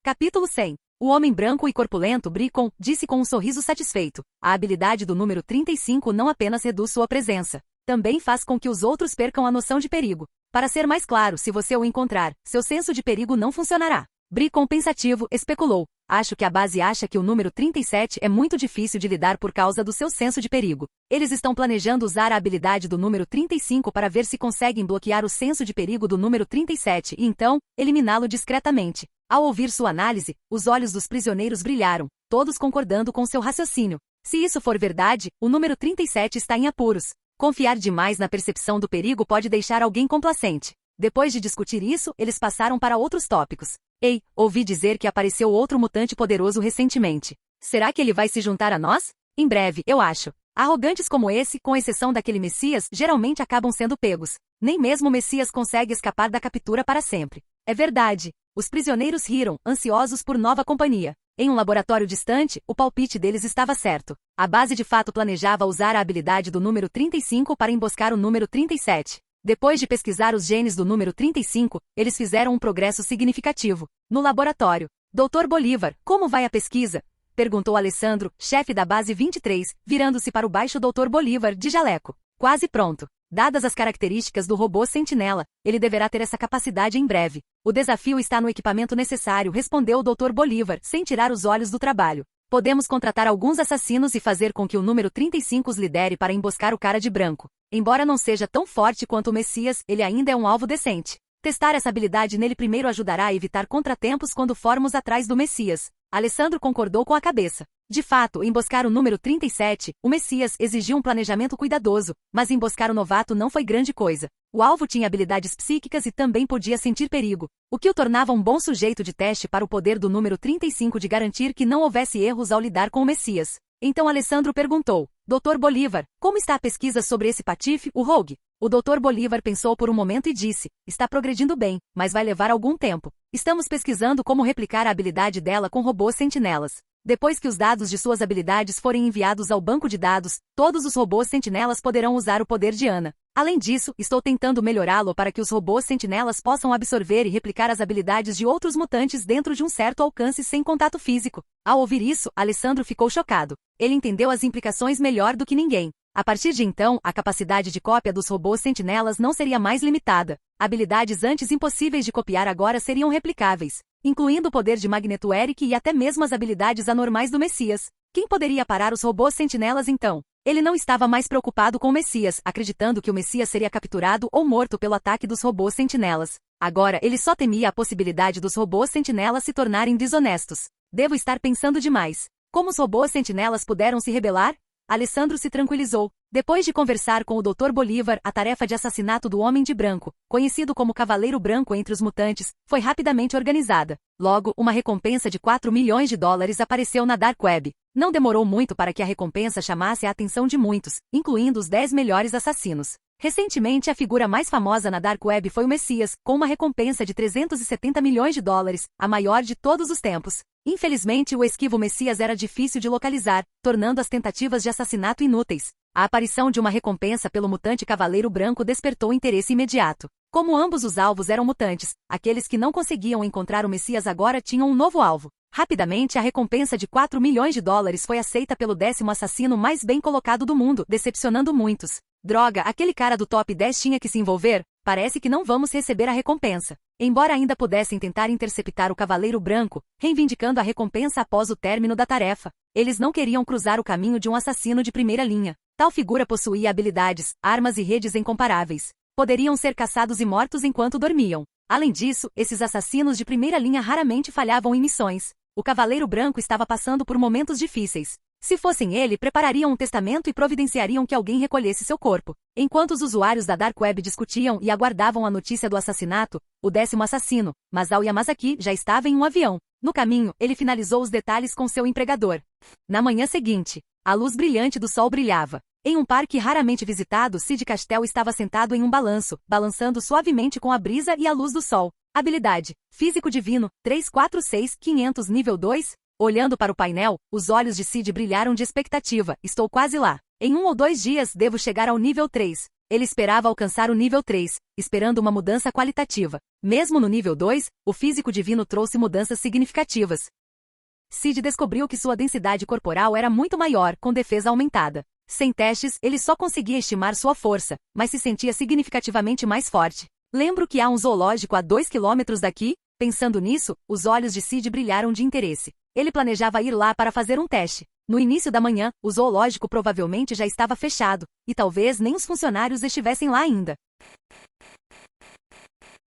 Capítulo 100. O homem branco e corpulento Bricon disse com um sorriso satisfeito. A habilidade do número 35 não apenas reduz sua presença, também faz com que os outros percam a noção de perigo. Para ser mais claro, se você o encontrar, seu senso de perigo não funcionará. Bricon pensativo especulou. Acho que a base acha que o número 37 é muito difícil de lidar por causa do seu senso de perigo. Eles estão planejando usar a habilidade do número 35 para ver se conseguem bloquear o senso de perigo do número 37 e então, eliminá-lo discretamente. Ao ouvir sua análise, os olhos dos prisioneiros brilharam, todos concordando com seu raciocínio. Se isso for verdade, o número 37 está em apuros. Confiar demais na percepção do perigo pode deixar alguém complacente. Depois de discutir isso, eles passaram para outros tópicos. Ei, ouvi dizer que apareceu outro mutante poderoso recentemente. Será que ele vai se juntar a nós? Em breve, eu acho. Arrogantes como esse, com exceção daquele Messias, geralmente acabam sendo pegos. Nem mesmo o Messias consegue escapar da captura para sempre. É verdade. Os prisioneiros riram, ansiosos por nova companhia. Em um laboratório distante, o palpite deles estava certo. A base de fato planejava usar a habilidade do número 35 para emboscar o número 37. Depois de pesquisar os genes do número 35, eles fizeram um progresso significativo. No laboratório, Dr. Bolívar, como vai a pesquisa? Perguntou Alessandro, chefe da base 23, virando-se para o baixo Dr. Bolívar, de jaleco. Quase pronto. Dadas as características do robô Sentinela, ele deverá ter essa capacidade em breve. O desafio está no equipamento necessário, respondeu o Dr. Bolívar, sem tirar os olhos do trabalho. Podemos contratar alguns assassinos e fazer com que o número 35 os lidere para emboscar o cara de branco. Embora não seja tão forte quanto o Messias, ele ainda é um alvo decente. Testar essa habilidade nele primeiro ajudará a evitar contratempos quando formos atrás do Messias. Alessandro concordou com a cabeça. De fato, emboscar o número 37, o Messias, exigiu um planejamento cuidadoso, mas emboscar o novato não foi grande coisa. O alvo tinha habilidades psíquicas e também podia sentir perigo, o que o tornava um bom sujeito de teste para o poder do número 35 de garantir que não houvesse erros ao lidar com o Messias. Então Alessandro perguntou, Dr. Bolívar, como está a pesquisa sobre esse patife, o Rogue? O Dr. Bolívar pensou por um momento e disse, está progredindo bem, mas vai levar algum tempo. Estamos pesquisando como replicar a habilidade dela com robôs sentinelas. Depois que os dados de suas habilidades forem enviados ao banco de dados, todos os robôs sentinelas poderão usar o poder de Ana. Além disso, estou tentando melhorá-lo para que os robôs sentinelas possam absorver e replicar as habilidades de outros mutantes dentro de um certo alcance sem contato físico. Ao ouvir isso, Alessandro ficou chocado. Ele entendeu as implicações melhor do que ninguém. A partir de então, a capacidade de cópia dos robôs sentinelas não seria mais limitada. Habilidades antes impossíveis de copiar agora seriam replicáveis, incluindo o poder de Magneto Eric e até mesmo as habilidades anormais do Messias. Quem poderia parar os robôs sentinelas então? Ele não estava mais preocupado com o Messias, acreditando que o Messias seria capturado ou morto pelo ataque dos robôs sentinelas. Agora ele só temia a possibilidade dos robôs sentinelas se tornarem desonestos. Devo estar pensando demais. Como os robôs sentinelas puderam se rebelar? Alessandro se tranquilizou. Depois de conversar com o Dr. Bolívar, a tarefa de assassinato do Homem de Branco, conhecido como Cavaleiro Branco entre os mutantes, foi rapidamente organizada. Logo, uma recompensa de 4 milhões de dólares apareceu na Dark Web. Não demorou muito para que a recompensa chamasse a atenção de muitos, incluindo os 10 melhores assassinos. Recentemente, a figura mais famosa na Dark Web foi o Messias, com uma recompensa de 370 milhões de dólares, a maior de todos os tempos. Infelizmente, o esquivo Messias era difícil de localizar, tornando as tentativas de assassinato inúteis. A aparição de uma recompensa pelo mutante Cavaleiro Branco despertou interesse imediato. Como ambos os alvos eram mutantes, aqueles que não conseguiam encontrar o Messias agora tinham um novo alvo. Rapidamente, a recompensa de 4 milhões de dólares foi aceita pelo 10º assassino mais bem colocado do mundo, decepcionando muitos. Droga, aquele cara do top 10 tinha que se envolver? Parece que não vamos receber a recompensa. Embora ainda pudessem tentar interceptar o Cavaleiro Branco, reivindicando a recompensa após o término da tarefa, eles não queriam cruzar o caminho de um assassino de primeira linha. Tal figura possuía habilidades, armas e redes incomparáveis. Poderiam ser caçados e mortos enquanto dormiam. Além disso, esses assassinos de primeira linha raramente falhavam em missões. O Cavaleiro Branco estava passando por momentos difíceis. Se fossem ele, preparariam um testamento e providenciariam que alguém recolhesse seu corpo. Enquanto os usuários da Dark Web discutiam e aguardavam a notícia do assassinato, o 10º assassino, Masao Yamazaki, já estava em um avião. No caminho, ele finalizou os detalhes com seu empregador. Na manhã seguinte, a luz brilhante do sol brilhava. Em um parque raramente visitado, Sid Castel estava sentado em um balanço, balançando suavemente com a brisa e a luz do sol. Habilidade: Físico Divino, 346-500 nível 2. Olhando para o painel, os olhos de Sid brilharam de expectativa. Estou quase lá. Em 1 ou 2 dias devo chegar ao nível 3. Ele esperava alcançar o nível 3, esperando uma mudança qualitativa. Mesmo no nível 2, o físico divino trouxe mudanças significativas. Sid descobriu que sua densidade corporal era muito maior, com defesa aumentada. Sem testes, ele só conseguia estimar sua força, mas se sentia significativamente mais forte. Lembro que há um zoológico a 2 quilômetros daqui? Pensando nisso, os olhos de Sid brilharam de interesse. Ele planejava ir lá para fazer um teste. No início da manhã, o zoológico provavelmente já estava fechado, e talvez nem os funcionários estivessem lá ainda.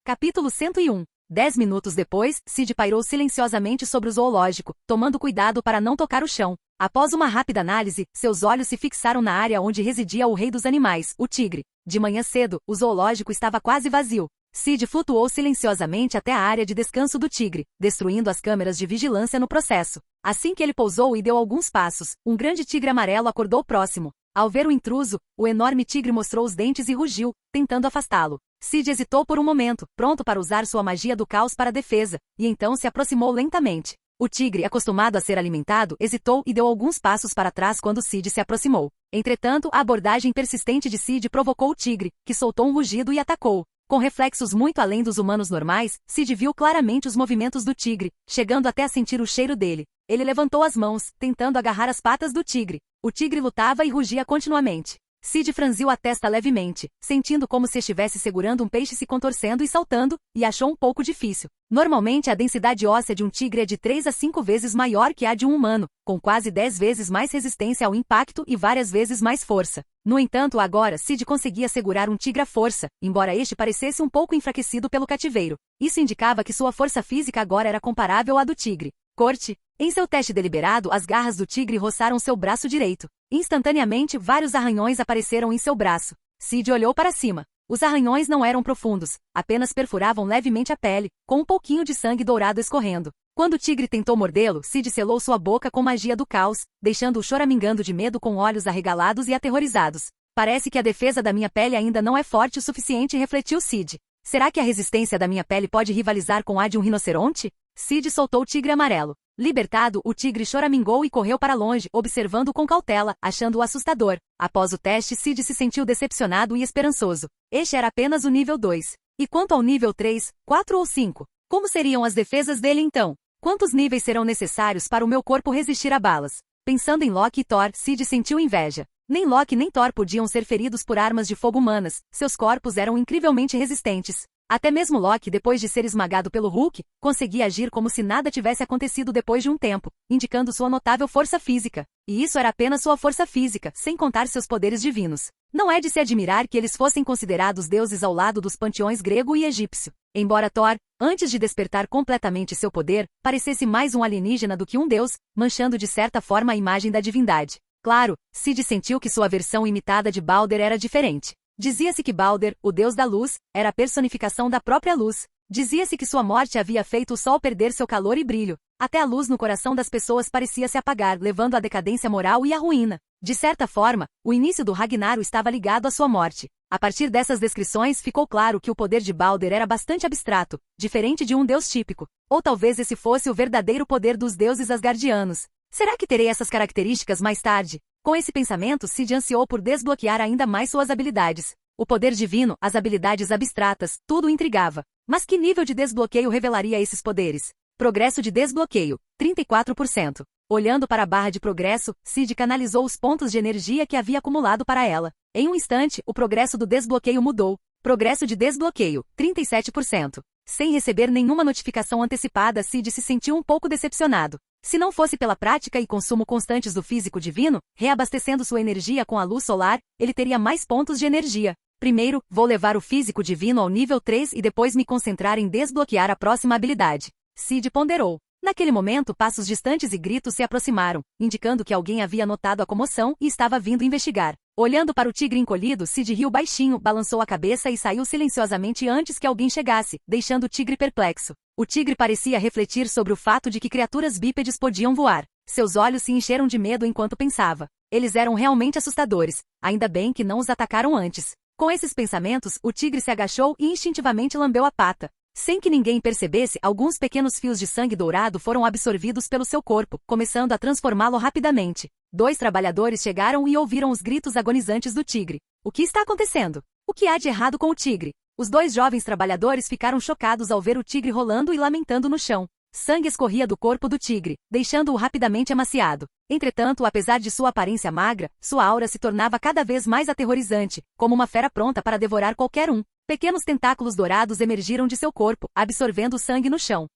Capítulo 101. 10 minutos depois, Sid pairou silenciosamente sobre o zoológico, tomando cuidado para não tocar o chão. Após uma rápida análise, seus olhos se fixaram na área onde residia o rei dos animais, o tigre. De manhã cedo, o zoológico estava quase vazio. Sid flutuou silenciosamente até a área de descanso do tigre, destruindo as câmeras de vigilância no processo. Assim que ele pousou e deu alguns passos, um grande tigre amarelo acordou próximo. Ao ver o intruso, o enorme tigre mostrou os dentes e rugiu, tentando afastá-lo. Sid hesitou por um momento, pronto para usar sua magia do caos para a defesa, e então se aproximou lentamente. O tigre, acostumado a ser alimentado, hesitou e deu alguns passos para trás quando Sid se aproximou. Entretanto, a abordagem persistente de Sid provocou o tigre, que soltou um rugido e atacou. Com reflexos muito além dos humanos normais, Sid viu claramente os movimentos do tigre, chegando até a sentir o cheiro dele. Ele levantou as mãos, tentando agarrar as patas do tigre. O tigre lutava e rugia continuamente. Sid franziu a testa levemente, sentindo como se estivesse segurando um peixe se contorcendo e saltando, e achou um pouco difícil. Normalmente a densidade óssea de um tigre é de 3 a 5 vezes maior que a de um humano, com quase 10 vezes mais resistência ao impacto e várias vezes mais força. No entanto, agora Sid conseguia segurar um tigre à força, embora este parecesse um pouco enfraquecido pelo cativeiro. Isso indicava que sua força física agora era comparável à do tigre. Corte. Em seu teste deliberado, as garras do tigre roçaram seu braço direito. Instantaneamente, vários arranhões apareceram em seu braço. Sid olhou para cima. Os arranhões não eram profundos, apenas perfuravam levemente a pele, com um pouquinho de sangue dourado escorrendo. Quando o tigre tentou mordê-lo, Sid selou sua boca com magia do caos, deixando-o choramingando de medo com olhos arregalados e aterrorizados. Parece que a defesa da minha pele ainda não é forte o suficiente, refletiu Sid. Será que a resistência da minha pele pode rivalizar com a de um rinoceronte? Sid soltou o tigre amarelo. Libertado, o tigre choramingou e correu para longe, observando-o com cautela, achando-o assustador. Após o teste, Sid se sentiu decepcionado e esperançoso. Este era apenas o nível 2. E quanto ao nível 3, 4 ou 5? Como seriam as defesas dele então? Quantos níveis serão necessários para o meu corpo resistir a balas? Pensando em Loki e Thor, Sid sentiu inveja. Nem Loki nem Thor podiam ser feridos por armas de fogo humanas, seus corpos eram incrivelmente resistentes. Até mesmo Loki, depois de ser esmagado pelo Hulk, conseguia agir como se nada tivesse acontecido depois de um tempo, indicando sua notável força física. E isso era apenas sua força física, sem contar seus poderes divinos. Não é de se admirar que eles fossem considerados deuses ao lado dos panteões grego e egípcio. Embora Thor, antes de despertar completamente seu poder, parecesse mais um alienígena do que um deus, manchando de certa forma a imagem da divindade. Claro, Syd sentiu que sua versão imitada de Balder era diferente. Dizia-se que Balder, o deus da luz, era a personificação da própria luz. Dizia-se que sua morte havia feito o sol perder seu calor e brilho. Até a luz no coração das pessoas parecia se apagar, levando à decadência moral e à ruína. De certa forma, o início do Ragnarok estava ligado à sua morte. A partir dessas descrições ficou claro que o poder de Balder era bastante abstrato, diferente de um deus típico. Ou talvez esse fosse o verdadeiro poder dos deuses asgardianos. Será que terei essas características mais tarde? Com esse pensamento, Syd ansiou por desbloquear ainda mais suas habilidades. O poder divino, as habilidades abstratas, tudo o intrigava. Mas que nível de desbloqueio revelaria esses poderes? Progresso de desbloqueio, 34%. Olhando para a barra de progresso, Syd canalizou os pontos de energia que havia acumulado para ela. Em um instante, o progresso do desbloqueio mudou. Progresso de desbloqueio, 37%. Sem receber nenhuma notificação antecipada, Syd se sentiu um pouco decepcionado. Se não fosse pela prática e consumo constantes do físico divino, reabastecendo sua energia com a luz solar, ele teria mais pontos de energia. Primeiro, vou levar o físico divino ao nível 3 e depois me concentrar em desbloquear a próxima habilidade. Syd ponderou. Naquele momento, passos distantes e gritos se aproximaram, indicando que alguém havia notado a comoção e estava vindo investigar. Olhando para o tigre encolhido, Syd riu baixinho, balançou a cabeça e saiu silenciosamente antes que alguém chegasse, deixando o tigre perplexo. O tigre parecia refletir sobre o fato de que criaturas bípedes podiam voar. Seus olhos se encheram de medo enquanto pensava. Eles eram realmente assustadores. Ainda bem que não os atacaram antes. Com esses pensamentos, o tigre se agachou e instintivamente lambeu a pata. Sem que ninguém percebesse, alguns pequenos fios de sangue dourado foram absorvidos pelo seu corpo, começando a transformá-lo rapidamente. 2 trabalhadores chegaram e ouviram os gritos agonizantes do tigre. O que está acontecendo? O que há de errado com o tigre? Os 2 jovens trabalhadores ficaram chocados ao ver o tigre rolando e lamentando no chão. Sangue escorria do corpo do tigre, deixando-o rapidamente emaciado. Entretanto, apesar de sua aparência magra, sua aura se tornava cada vez mais aterrorizante, como uma fera pronta para devorar qualquer um. Pequenos tentáculos dourados emergiram de seu corpo, absorvendo o sangue no chão.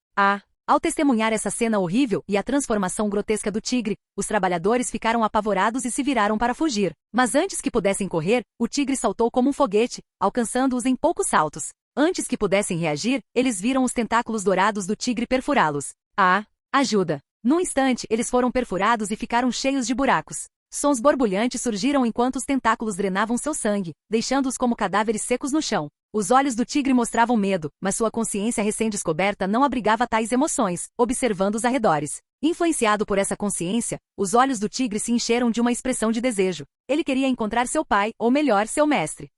Ao testemunhar essa cena horrível e a transformação grotesca do tigre, os trabalhadores ficaram apavorados e se viraram para fugir. Mas antes que pudessem correr, o tigre saltou como um foguete, alcançando-os em poucos saltos. Antes que pudessem reagir, eles viram os tentáculos dourados do tigre perfurá-los. Ajuda! Num instante, eles foram perfurados e ficaram cheios de buracos. Sons borbulhantes surgiram enquanto os tentáculos drenavam seu sangue, deixando-os como cadáveres secos no chão. Os olhos do tigre mostravam medo, mas sua consciência recém-descoberta não abrigava tais emoções, observando os arredores. Influenciado por essa consciência, os olhos do tigre se encheram de uma expressão de desejo. Ele queria encontrar seu pai, ou melhor, seu mestre.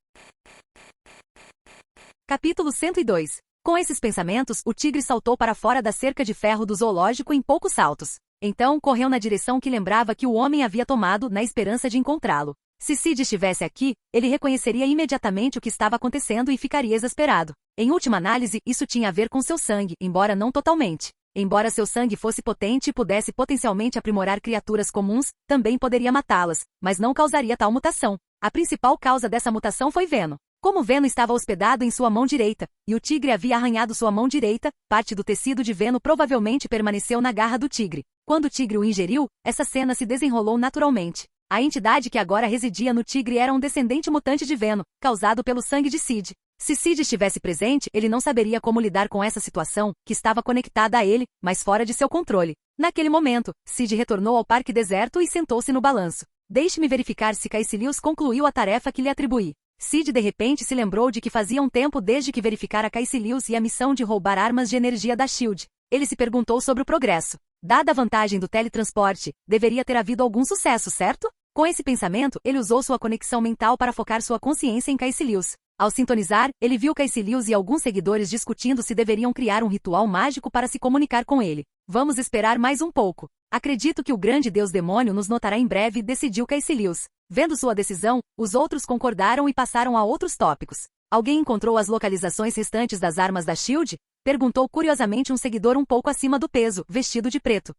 Capítulo 102. Com esses pensamentos, o tigre saltou para fora da cerca de ferro do zoológico em poucos saltos. Então, correu na direção que lembrava que o homem havia tomado, na esperança de encontrá-lo. Se Syd estivesse aqui, ele reconheceria imediatamente o que estava acontecendo e ficaria exasperado. Em última análise, isso tinha a ver com seu sangue, embora não totalmente. Embora seu sangue fosse potente e pudesse potencialmente aprimorar criaturas comuns, também poderia matá-las, mas não causaria tal mutação. A principal causa dessa mutação foi Venom. Como Venom estava hospedado em sua mão direita, e o tigre havia arranhado sua mão direita, parte do tecido de Venom provavelmente permaneceu na garra do tigre. Quando o tigre o ingeriu, essa cena se desenrolou naturalmente. A entidade que agora residia no tigre era um descendente mutante de Venom, causado pelo sangue de Syd. Se Syd estivesse presente, ele não saberia como lidar com essa situação, que estava conectada a ele, mas fora de seu controle. Naquele momento, Syd retornou ao parque deserto e sentou-se no balanço. Deixe-me verificar se Caecilius concluiu a tarefa que lhe atribuí. Syd de repente se lembrou de que fazia um tempo desde que verificara Caecilius e a missão de roubar armas de energia da SHIELD. Ele se perguntou sobre o progresso. Dada a vantagem do teletransporte, deveria ter havido algum sucesso, certo? Com esse pensamento, ele usou sua conexão mental para focar sua consciência em Caecilius. Ao sintonizar, ele viu Caecilius e alguns seguidores discutindo se deveriam criar um ritual mágico para se comunicar com ele. Vamos esperar mais um pouco. Acredito que o grande deus demônio nos notará em breve, decidiu Caecilius. Vendo sua decisão, os outros concordaram e passaram a outros tópicos. Alguém encontrou as localizações restantes das armas da SHIELD? Perguntou curiosamente um seguidor um pouco acima do peso, vestido de preto.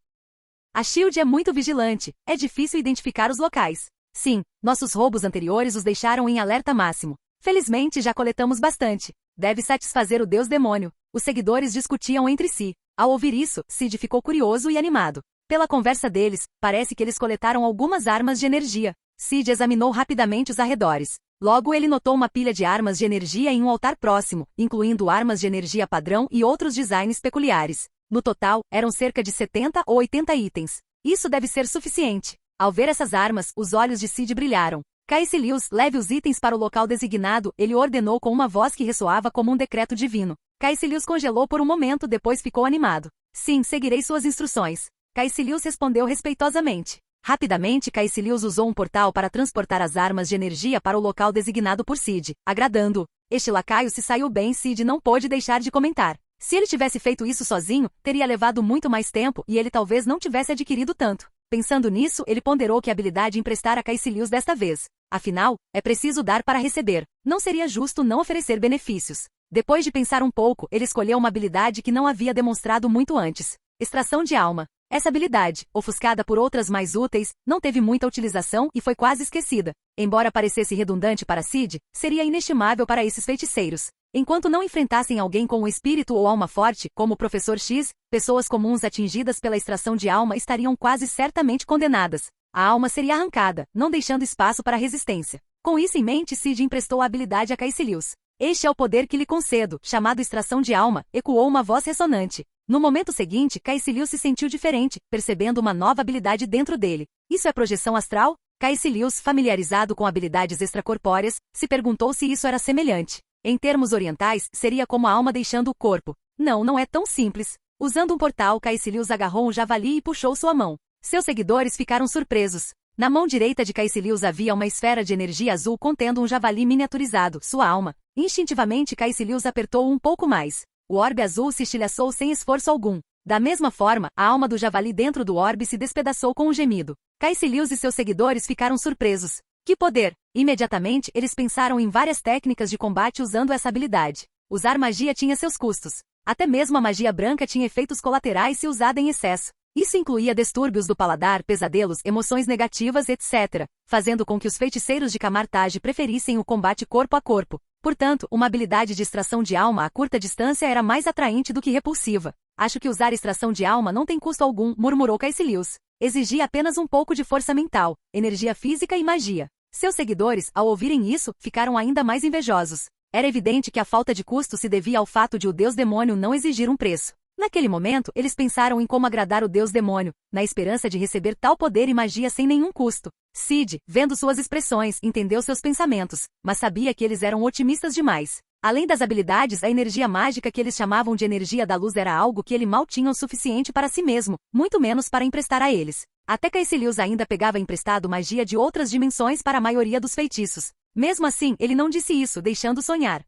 A SHIELD é muito vigilante, é difícil identificar os locais. Sim, nossos roubos anteriores os deixaram em alerta máximo. Felizmente já coletamos bastante. Deve satisfazer o deus demônio. Os seguidores discutiam entre si. Ao ouvir isso, Sid ficou curioso e animado. Pela conversa deles, parece que eles coletaram algumas armas de energia. Sid examinou rapidamente os arredores. Logo ele notou uma pilha de armas de energia em um altar próximo, incluindo armas de energia padrão e outros designs peculiares. No total, eram cerca de 70 ou 80 itens. Isso deve ser suficiente. Ao ver essas armas, os olhos de Sid brilharam. Caecilius, leve os itens para o local designado, ele ordenou com uma voz que ressoava como um decreto divino. Caecilius congelou por um momento, depois ficou animado. Sim, seguirei suas instruções. Caecilius respondeu respeitosamente. Rapidamente, Caecilius usou um portal para transportar as armas de energia para o local designado por Sid, agradando-o. Este lacaio se saiu bem, Sid não pôde deixar de comentar. Se ele tivesse feito isso sozinho, teria levado muito mais tempo e ele talvez não tivesse adquirido tanto. Pensando nisso, ele ponderou que habilidade emprestar a Caecilius desta vez. Afinal, é preciso dar para receber. Não seria justo não oferecer benefícios. Depois de pensar um pouco, ele escolheu uma habilidade que não havia demonstrado muito antes. Extração de alma. Essa habilidade, ofuscada por outras mais úteis, não teve muita utilização e foi quase esquecida. Embora parecesse redundante para Sid, seria inestimável para esses feiticeiros. Enquanto não enfrentassem alguém com um espírito ou alma forte, como o Professor X, pessoas comuns atingidas pela extração de alma estariam quase certamente condenadas. A alma seria arrancada, não deixando espaço para resistência. Com isso em mente, Sid emprestou a habilidade a Caecilius. Este é o poder que lhe concedo, chamado extração de alma, ecoou uma voz ressonante. No momento seguinte, Caecilius se sentiu diferente, percebendo uma nova habilidade dentro dele. Isso é projeção astral? Caecilius, familiarizado com habilidades extracorpóreas, se perguntou se isso era semelhante. Em termos orientais, seria como a alma deixando o corpo. Não é tão simples. Usando um portal, Caecilius agarrou um javali e puxou sua mão. Seus seguidores ficaram surpresos. Na mão direita de Caecilius havia uma esfera de energia azul contendo um javali miniaturizado, sua alma. Instintivamente, Caecilius apertou um pouco mais. O orbe azul se estilhaçou sem esforço algum. Da mesma forma, a alma do javali dentro do orbe se despedaçou com um gemido. Caecilius e seus seguidores ficaram surpresos. Que poder! Imediatamente, eles pensaram em várias técnicas de combate usando essa habilidade. Usar magia tinha seus custos. Até mesmo a magia branca tinha efeitos colaterais se usada em excesso. Isso incluía distúrbios do paladar, pesadelos, emoções negativas, etc., fazendo com que os feiticeiros de Camartage preferissem o combate corpo a corpo. Portanto, uma habilidade de extração de alma a curta distância era mais atraente do que repulsiva. Acho que usar extração de alma não tem custo algum, murmurou Caecilius. Exigia apenas um pouco de força mental, energia física e magia. Seus seguidores, ao ouvirem isso, ficaram ainda mais invejosos. Era evidente que a falta de custo se devia ao fato de o deus demônio não exigir um preço. Naquele momento, eles pensaram em como agradar o deus demônio, na esperança de receber tal poder e magia sem nenhum custo. Sid, vendo suas expressões, entendeu seus pensamentos, mas sabia que eles eram otimistas demais. Além das habilidades, a energia mágica que eles chamavam de energia da luz era algo que ele mal tinha o suficiente para si mesmo, muito menos para emprestar a eles. Até Caecilius ainda pegava emprestado magia de outras dimensões para a maioria dos feitiços. Mesmo assim, ele não disse isso, deixando sonhar.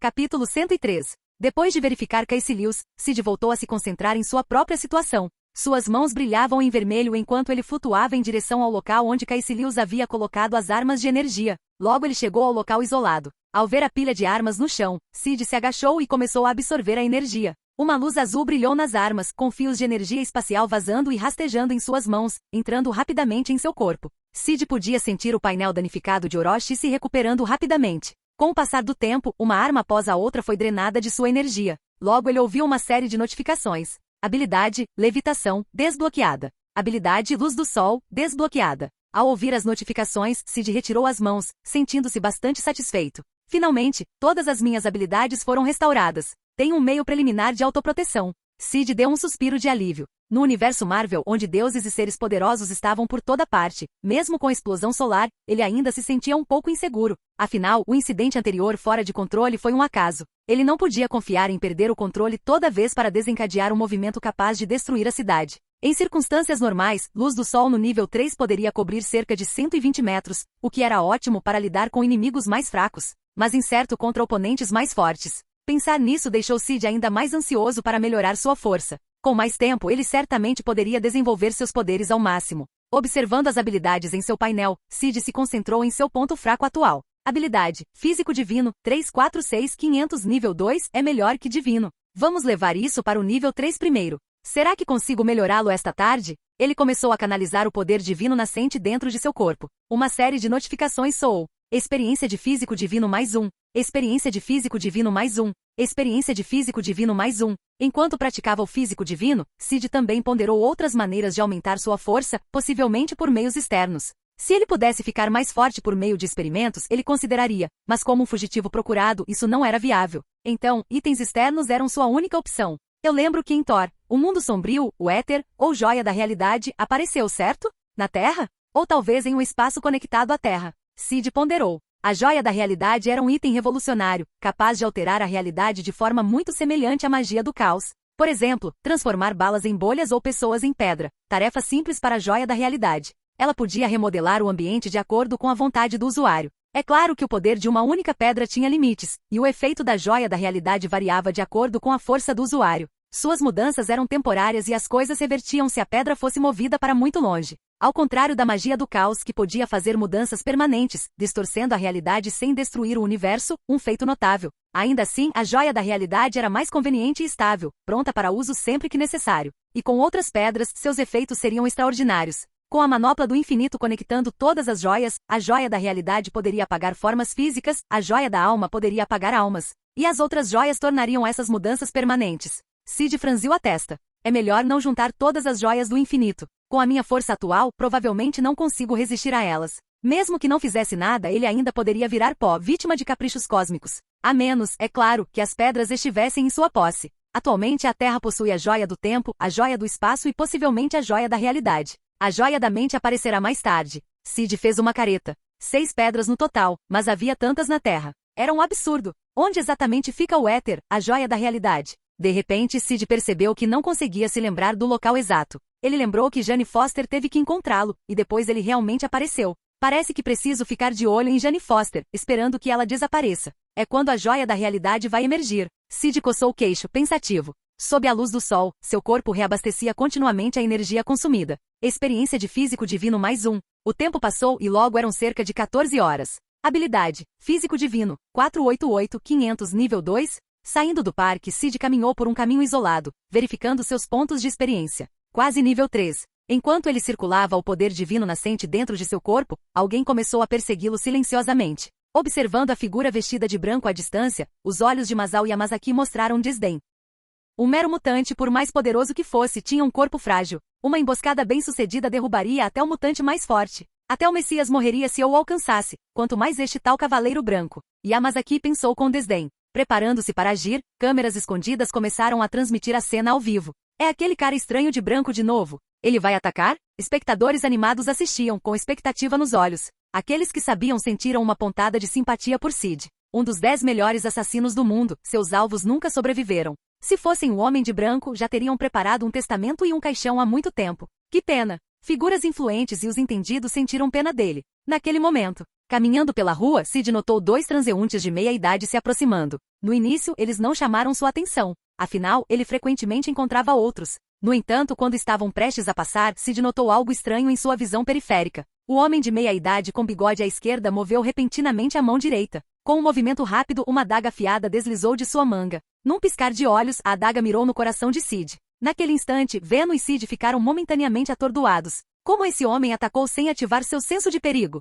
Capítulo 103. Depois de verificar Caecilius, Sid voltou a se concentrar em sua própria situação. Suas mãos brilhavam em vermelho enquanto ele flutuava em direção ao local onde Caecilius havia colocado as armas de energia. Logo ele chegou ao local isolado. Ao ver a pilha de armas no chão, Sid se agachou e começou a absorver a energia. Uma luz azul brilhou nas armas, com fios de energia espacial vazando e rastejando em suas mãos, entrando rapidamente em seu corpo. Sid podia sentir o painel danificado de Orochi se recuperando rapidamente. Com o passar do tempo, uma arma após a outra foi drenada de sua energia. Logo ele ouviu uma série de notificações. Habilidade, levitação, desbloqueada. Habilidade, luz do sol, desbloqueada. Ao ouvir as notificações, Sid retirou as mãos, sentindo-se bastante satisfeito. Finalmente, todas as minhas habilidades foram restauradas. Tenho um meio preliminar de autoproteção. Sid deu um suspiro de alívio. No universo Marvel, onde deuses e seres poderosos estavam por toda parte, mesmo com a explosão solar, ele ainda se sentia um pouco inseguro. Afinal, o incidente anterior fora de controle foi um acaso. Ele não podia confiar em perder o controle toda vez para desencadear um movimento capaz de destruir a cidade. Em circunstâncias normais, luz do sol no nível 3 poderia cobrir cerca de 120 metros, o que era ótimo para lidar com inimigos mais fracos, mas incerto contra oponentes mais fortes. Pensar nisso deixou Sid ainda mais ansioso para melhorar sua força. Com mais tempo, ele certamente poderia desenvolver seus poderes ao máximo. Observando as habilidades em seu painel, Sid se concentrou em seu ponto fraco atual. Habilidade, Físico Divino, 346-500 nível 2, é melhor que Divino. Vamos levar isso para o nível 3 primeiro. Será que consigo melhorá-lo esta tarde? Ele começou a canalizar o poder divino nascente dentro de seu corpo. Uma série de notificações soou. Experiência de físico divino mais um. Experiência de físico divino mais um. Experiência de físico divino mais um. Enquanto praticava o físico divino, Sid também ponderou outras maneiras de aumentar sua força, possivelmente por meios externos. Se ele pudesse ficar mais forte por meio de experimentos, ele consideraria, mas como um fugitivo procurado, isso não era viável. Então, itens externos eram sua única opção. Eu lembro que em Thor, o mundo sombrio, o éter, ou joia da realidade, apareceu, certo? Na Terra? Ou talvez em um espaço conectado à Terra. Sid ponderou. A joia da realidade era um item revolucionário, capaz de alterar a realidade de forma muito semelhante à magia do caos. Por exemplo, transformar balas em bolhas ou pessoas em pedra. Tarefa simples para a joia da realidade. Ela podia remodelar o ambiente de acordo com a vontade do usuário. É claro que o poder de uma única pedra tinha limites, e o efeito da joia da realidade variava de acordo com a força do usuário. Suas mudanças eram temporárias e as coisas revertiam se a pedra fosse movida para muito longe. Ao contrário da magia do caos, que podia fazer mudanças permanentes, distorcendo a realidade sem destruir o universo, um feito notável. Ainda assim, a joia da realidade era mais conveniente e estável, pronta para uso sempre que necessário. E com outras pedras, seus efeitos seriam extraordinários. Com a manopla do infinito conectando todas as joias, a joia da realidade poderia apagar formas físicas, a joia da alma poderia apagar almas. E as outras joias tornariam essas mudanças permanentes. Sid franziu a testa. É melhor não juntar todas as joias do infinito. Com a minha força atual, provavelmente não consigo resistir a elas. Mesmo que não fizesse nada, ele ainda poderia virar pó, vítima de caprichos cósmicos. A menos, é claro, que as pedras estivessem em sua posse. Atualmente a Terra possui a joia do tempo, a joia do espaço e possivelmente a joia da realidade. A joia da mente aparecerá mais tarde. Sid fez uma careta. 6 pedras no total, mas havia tantas na Terra. Era um absurdo. Onde exatamente fica o éter, a joia da realidade? De repente, Sid percebeu que não conseguia se lembrar do local exato. Ele lembrou que Jane Foster teve que encontrá-lo, e depois ele realmente apareceu. Parece que preciso ficar de olho em Jane Foster, esperando que ela desapareça. É quando a joia da realidade vai emergir. Sid coçou o queixo, pensativo. Sob a luz do sol, seu corpo reabastecia continuamente a energia consumida. Experiência de físico divino mais um. O tempo passou e logo eram cerca de 14 horas. Habilidade. Físico divino. 488-500 nível 2. Saindo do parque, Sid caminhou por um caminho isolado, verificando seus pontos de experiência. Quase nível 3. Enquanto ele circulava o poder divino nascente dentro de seu corpo, alguém começou a persegui-lo silenciosamente. Observando a figura vestida de branco à distância, os olhos de Masao Yamazaki mostraram desdém. Um mero mutante, por mais poderoso que fosse, tinha um corpo frágil. Uma emboscada bem-sucedida derrubaria até o mutante mais forte. Até o Messias morreria se eu o alcançasse, quanto mais este tal cavaleiro branco. Yamazaki pensou com desdém. Preparando-se para agir, câmeras escondidas começaram a transmitir a cena ao vivo. É aquele cara estranho de branco de novo. Ele vai atacar? Espectadores animados assistiam, com expectativa nos olhos. Aqueles que sabiam sentiram uma pontada de simpatia por Sid. Um dos 10 melhores assassinos do mundo, seus alvos nunca sobreviveram. Se fossem o Homem de Branco, já teriam preparado um testamento e um caixão há muito tempo. Que pena! Figuras influentes e os entendidos sentiram pena dele. Naquele momento, caminhando pela rua, Sid notou 2 transeuntes de meia-idade se aproximando. No início, eles não chamaram sua atenção. Afinal, ele frequentemente encontrava outros. No entanto, quando estavam prestes a passar, Sid notou algo estranho em sua visão periférica. O homem de meia-idade com bigode à esquerda moveu repentinamente a mão direita. Com um movimento rápido, uma adaga afiada deslizou de sua manga. Num piscar de olhos, a adaga mirou no coração de Sid. Naquele instante, Venom e Sid ficaram momentaneamente atordoados. Como esse homem atacou sem ativar seu senso de perigo?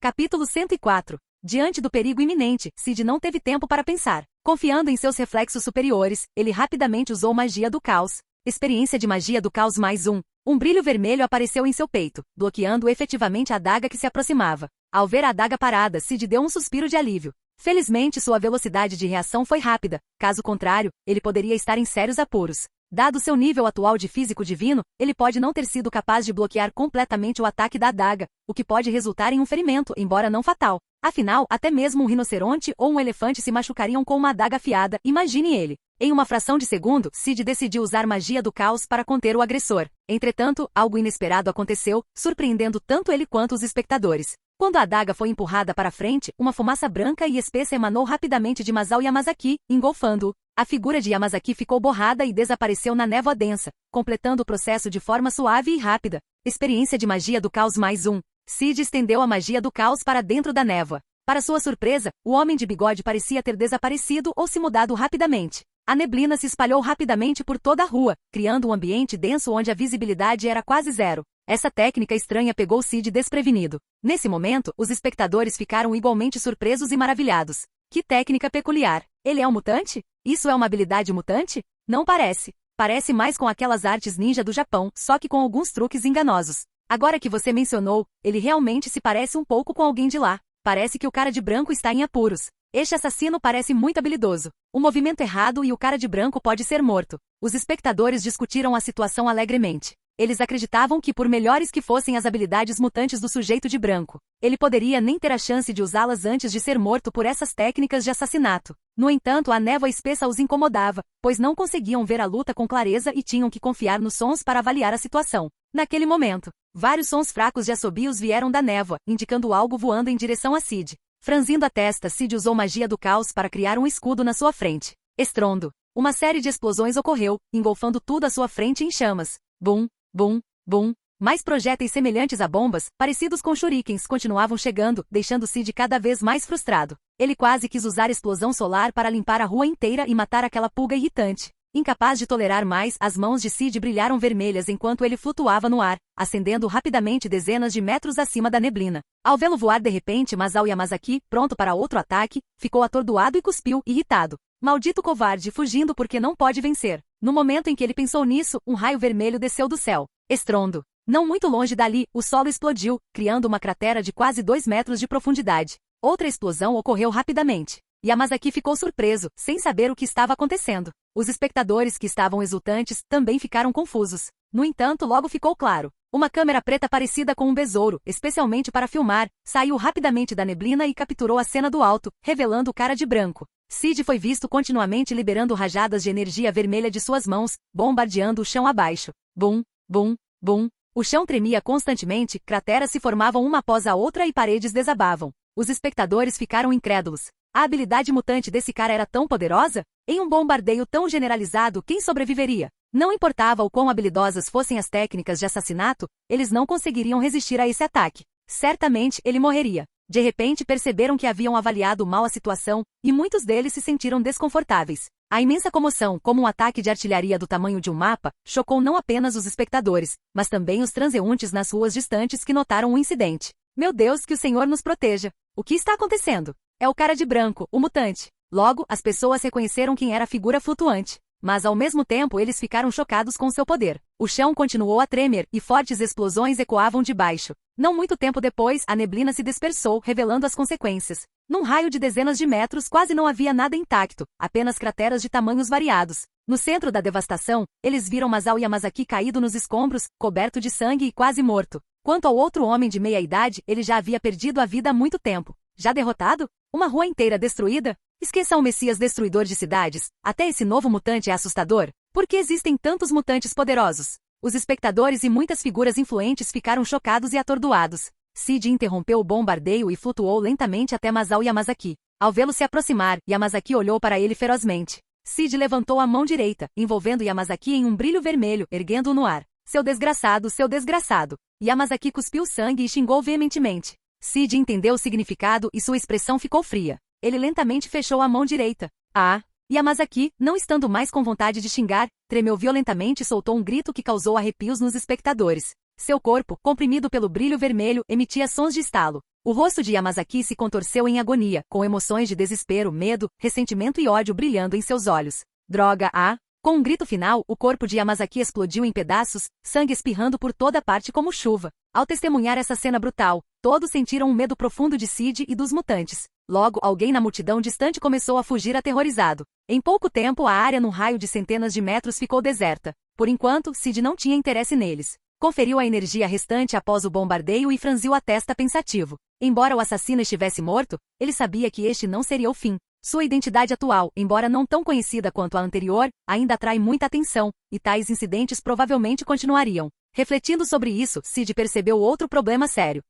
Capítulo 104. Diante do perigo iminente, Sid não teve tempo para pensar. Confiando em seus reflexos superiores, ele rapidamente usou magia do caos. Experiência de magia do caos mais um. Um brilho vermelho apareceu em seu peito, bloqueando efetivamente a adaga que se aproximava. Ao ver a adaga parada, Sid deu um suspiro de alívio. Felizmente, sua velocidade de reação foi rápida. Caso contrário, ele poderia estar em sérios apuros. Dado seu nível atual de físico divino, ele pode não ter sido capaz de bloquear completamente o ataque da adaga, o que pode resultar em um ferimento, embora não fatal. Afinal, até mesmo um rinoceronte ou um elefante se machucariam com uma adaga afiada, imagine ele. Em uma fração de segundo, Sid decidiu usar magia do caos para conter o agressor. Entretanto, algo inesperado aconteceu, surpreendendo tanto ele quanto os espectadores. Quando a adaga foi empurrada para frente, uma fumaça branca e espessa emanou rapidamente de Masao Yamazaki, engolfando-o. A figura de Yamazaki ficou borrada e desapareceu na névoa densa, completando o processo de forma suave e rápida. Experiência de magia do caos mais um. Sid estendeu a magia do caos para dentro da névoa. Para sua surpresa, o homem de bigode parecia ter desaparecido ou se mudado rapidamente. A neblina se espalhou rapidamente por toda a rua, criando um ambiente denso onde a visibilidade era quase zero. Essa técnica estranha pegou Sid desprevenido. Nesse momento, os espectadores ficaram igualmente surpresos e maravilhados. Que técnica peculiar! Ele é um mutante? Isso é uma habilidade mutante? Não parece. Parece mais com aquelas artes ninja do Japão, só que com alguns truques enganosos. Agora que você mencionou, ele realmente se parece um pouco com alguém de lá. Parece que o cara de branco está em apuros. Este assassino parece muito habilidoso. O movimento errado e o cara de branco pode ser morto. Os espectadores discutiram a situação alegremente. Eles acreditavam que, por melhores que fossem as habilidades mutantes do sujeito de branco, ele poderia nem ter a chance de usá-las antes de ser morto por essas técnicas de assassinato. No entanto, a névoa espessa os incomodava, pois não conseguiam ver a luta com clareza e tinham que confiar nos sons para avaliar a situação. Naquele momento, vários sons fracos de assobios vieram da névoa, indicando algo voando em direção a Sid. Franzindo a testa, Sid usou magia do caos para criar um escudo na sua frente. Estrondo. Uma série de explosões ocorreu, engolfando tudo à sua frente em chamas. Bum, bum, bum. Mais projéteis semelhantes a bombas, parecidos com shurikens, continuavam chegando, deixando Sid cada vez mais frustrado. Ele quase quis usar explosão solar para limpar a rua inteira e matar aquela pulga irritante. Incapaz de tolerar mais, as mãos de Sid brilharam vermelhas enquanto ele flutuava no ar, ascendendo rapidamente dezenas de metros acima da neblina. Ao vê-lo voar de repente, Masao Yamazaki, pronto para outro ataque, ficou atordoado e cuspiu, irritado. Maldito covarde, fugindo porque não pode vencer. No momento em que ele pensou nisso, um raio vermelho desceu do céu. Estrondo. Não muito longe dali, o solo explodiu, criando uma cratera de quase 2 metros de profundidade. Outra explosão ocorreu rapidamente. Yamazaki ficou surpreso, sem saber o que estava acontecendo. Os espectadores que estavam exultantes também ficaram confusos. No entanto, logo ficou claro. Uma câmera preta parecida com um besouro, especialmente para filmar, saiu rapidamente da neblina e capturou a cena do alto, revelando o cara de branco. Sid foi visto continuamente liberando rajadas de energia vermelha de suas mãos, bombardeando o chão abaixo. Bum, bum, bum. O chão tremia constantemente, crateras se formavam uma após a outra e paredes desabavam. Os espectadores ficaram incrédulos. A habilidade mutante desse cara era tão poderosa? Em um bombardeio tão generalizado, quem sobreviveria? Não importava o quão habilidosas fossem as técnicas de assassinato, eles não conseguiriam resistir a esse ataque. Certamente, ele morreria. De repente perceberam que haviam avaliado mal a situação, e muitos deles se sentiram desconfortáveis. A imensa comoção, como um ataque de artilharia do tamanho de um mapa, chocou não apenas os espectadores, mas também os transeuntes nas ruas distantes que notaram o incidente. Meu Deus, que o Senhor nos proteja! O que está acontecendo? É o cara de branco, o mutante. Logo, as pessoas reconheceram quem era a figura flutuante. Mas ao mesmo tempo eles ficaram chocados com seu poder. O chão continuou a tremer, e fortes explosões ecoavam de baixo. Não muito tempo depois, a neblina se dispersou, revelando as consequências. Num raio de dezenas de metros quase não havia nada intacto, apenas crateras de tamanhos variados. No centro da devastação, eles viram Masao Yamazaki caído nos escombros, coberto de sangue e quase morto. Quanto ao outro homem de meia idade, ele já havia perdido a vida há muito tempo. Já derrotado? Uma rua inteira destruída? Esqueça o Messias destruidor de cidades. Até esse novo mutante é assustador. Por que existem tantos mutantes poderosos? Os espectadores e muitas figuras influentes ficaram chocados e atordoados. Sid interrompeu o bombardeio e flutuou lentamente até Masao Yamazaki. Ao vê-lo se aproximar, Yamazaki olhou para ele ferozmente. Sid levantou a mão direita, envolvendo Yamazaki em um brilho vermelho, erguendo-o no ar. Seu desgraçado, seu desgraçado. Yamazaki cuspiu sangue e xingou veementemente. Sid entendeu o significado e sua expressão ficou fria. Ele lentamente fechou a mão direita. Ah! Yamazaki, não estando mais com vontade de xingar, tremeu violentamente e soltou um grito que causou arrepios nos espectadores. Seu corpo, comprimido pelo brilho vermelho, emitia sons de estalo. O rosto de Yamazaki se contorceu em agonia, com emoções de desespero, medo, ressentimento e ódio brilhando em seus olhos. Droga, ah! Com um grito final, o corpo de Yamazaki explodiu em pedaços, sangue espirrando por toda parte como chuva. Ao testemunhar essa cena brutal, todos sentiram um medo profundo de Sid e dos mutantes. Logo, alguém na multidão distante começou a fugir aterrorizado. Em pouco tempo, a área num raio de centenas de metros ficou deserta. Por enquanto, Sid não tinha interesse neles. Conferiu a energia restante após o bombardeio e franziu a testa pensativo. Embora o assassino estivesse morto, ele sabia que este não seria o fim. Sua identidade atual, embora não tão conhecida quanto a anterior, ainda atrai muita atenção, e tais incidentes provavelmente continuariam. Refletindo sobre isso, Sid percebeu outro problema sério.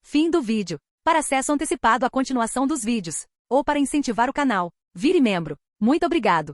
Fim do vídeo. Para acesso antecipado à continuação dos vídeos, ou para incentivar o canal, vire membro. Muito obrigado.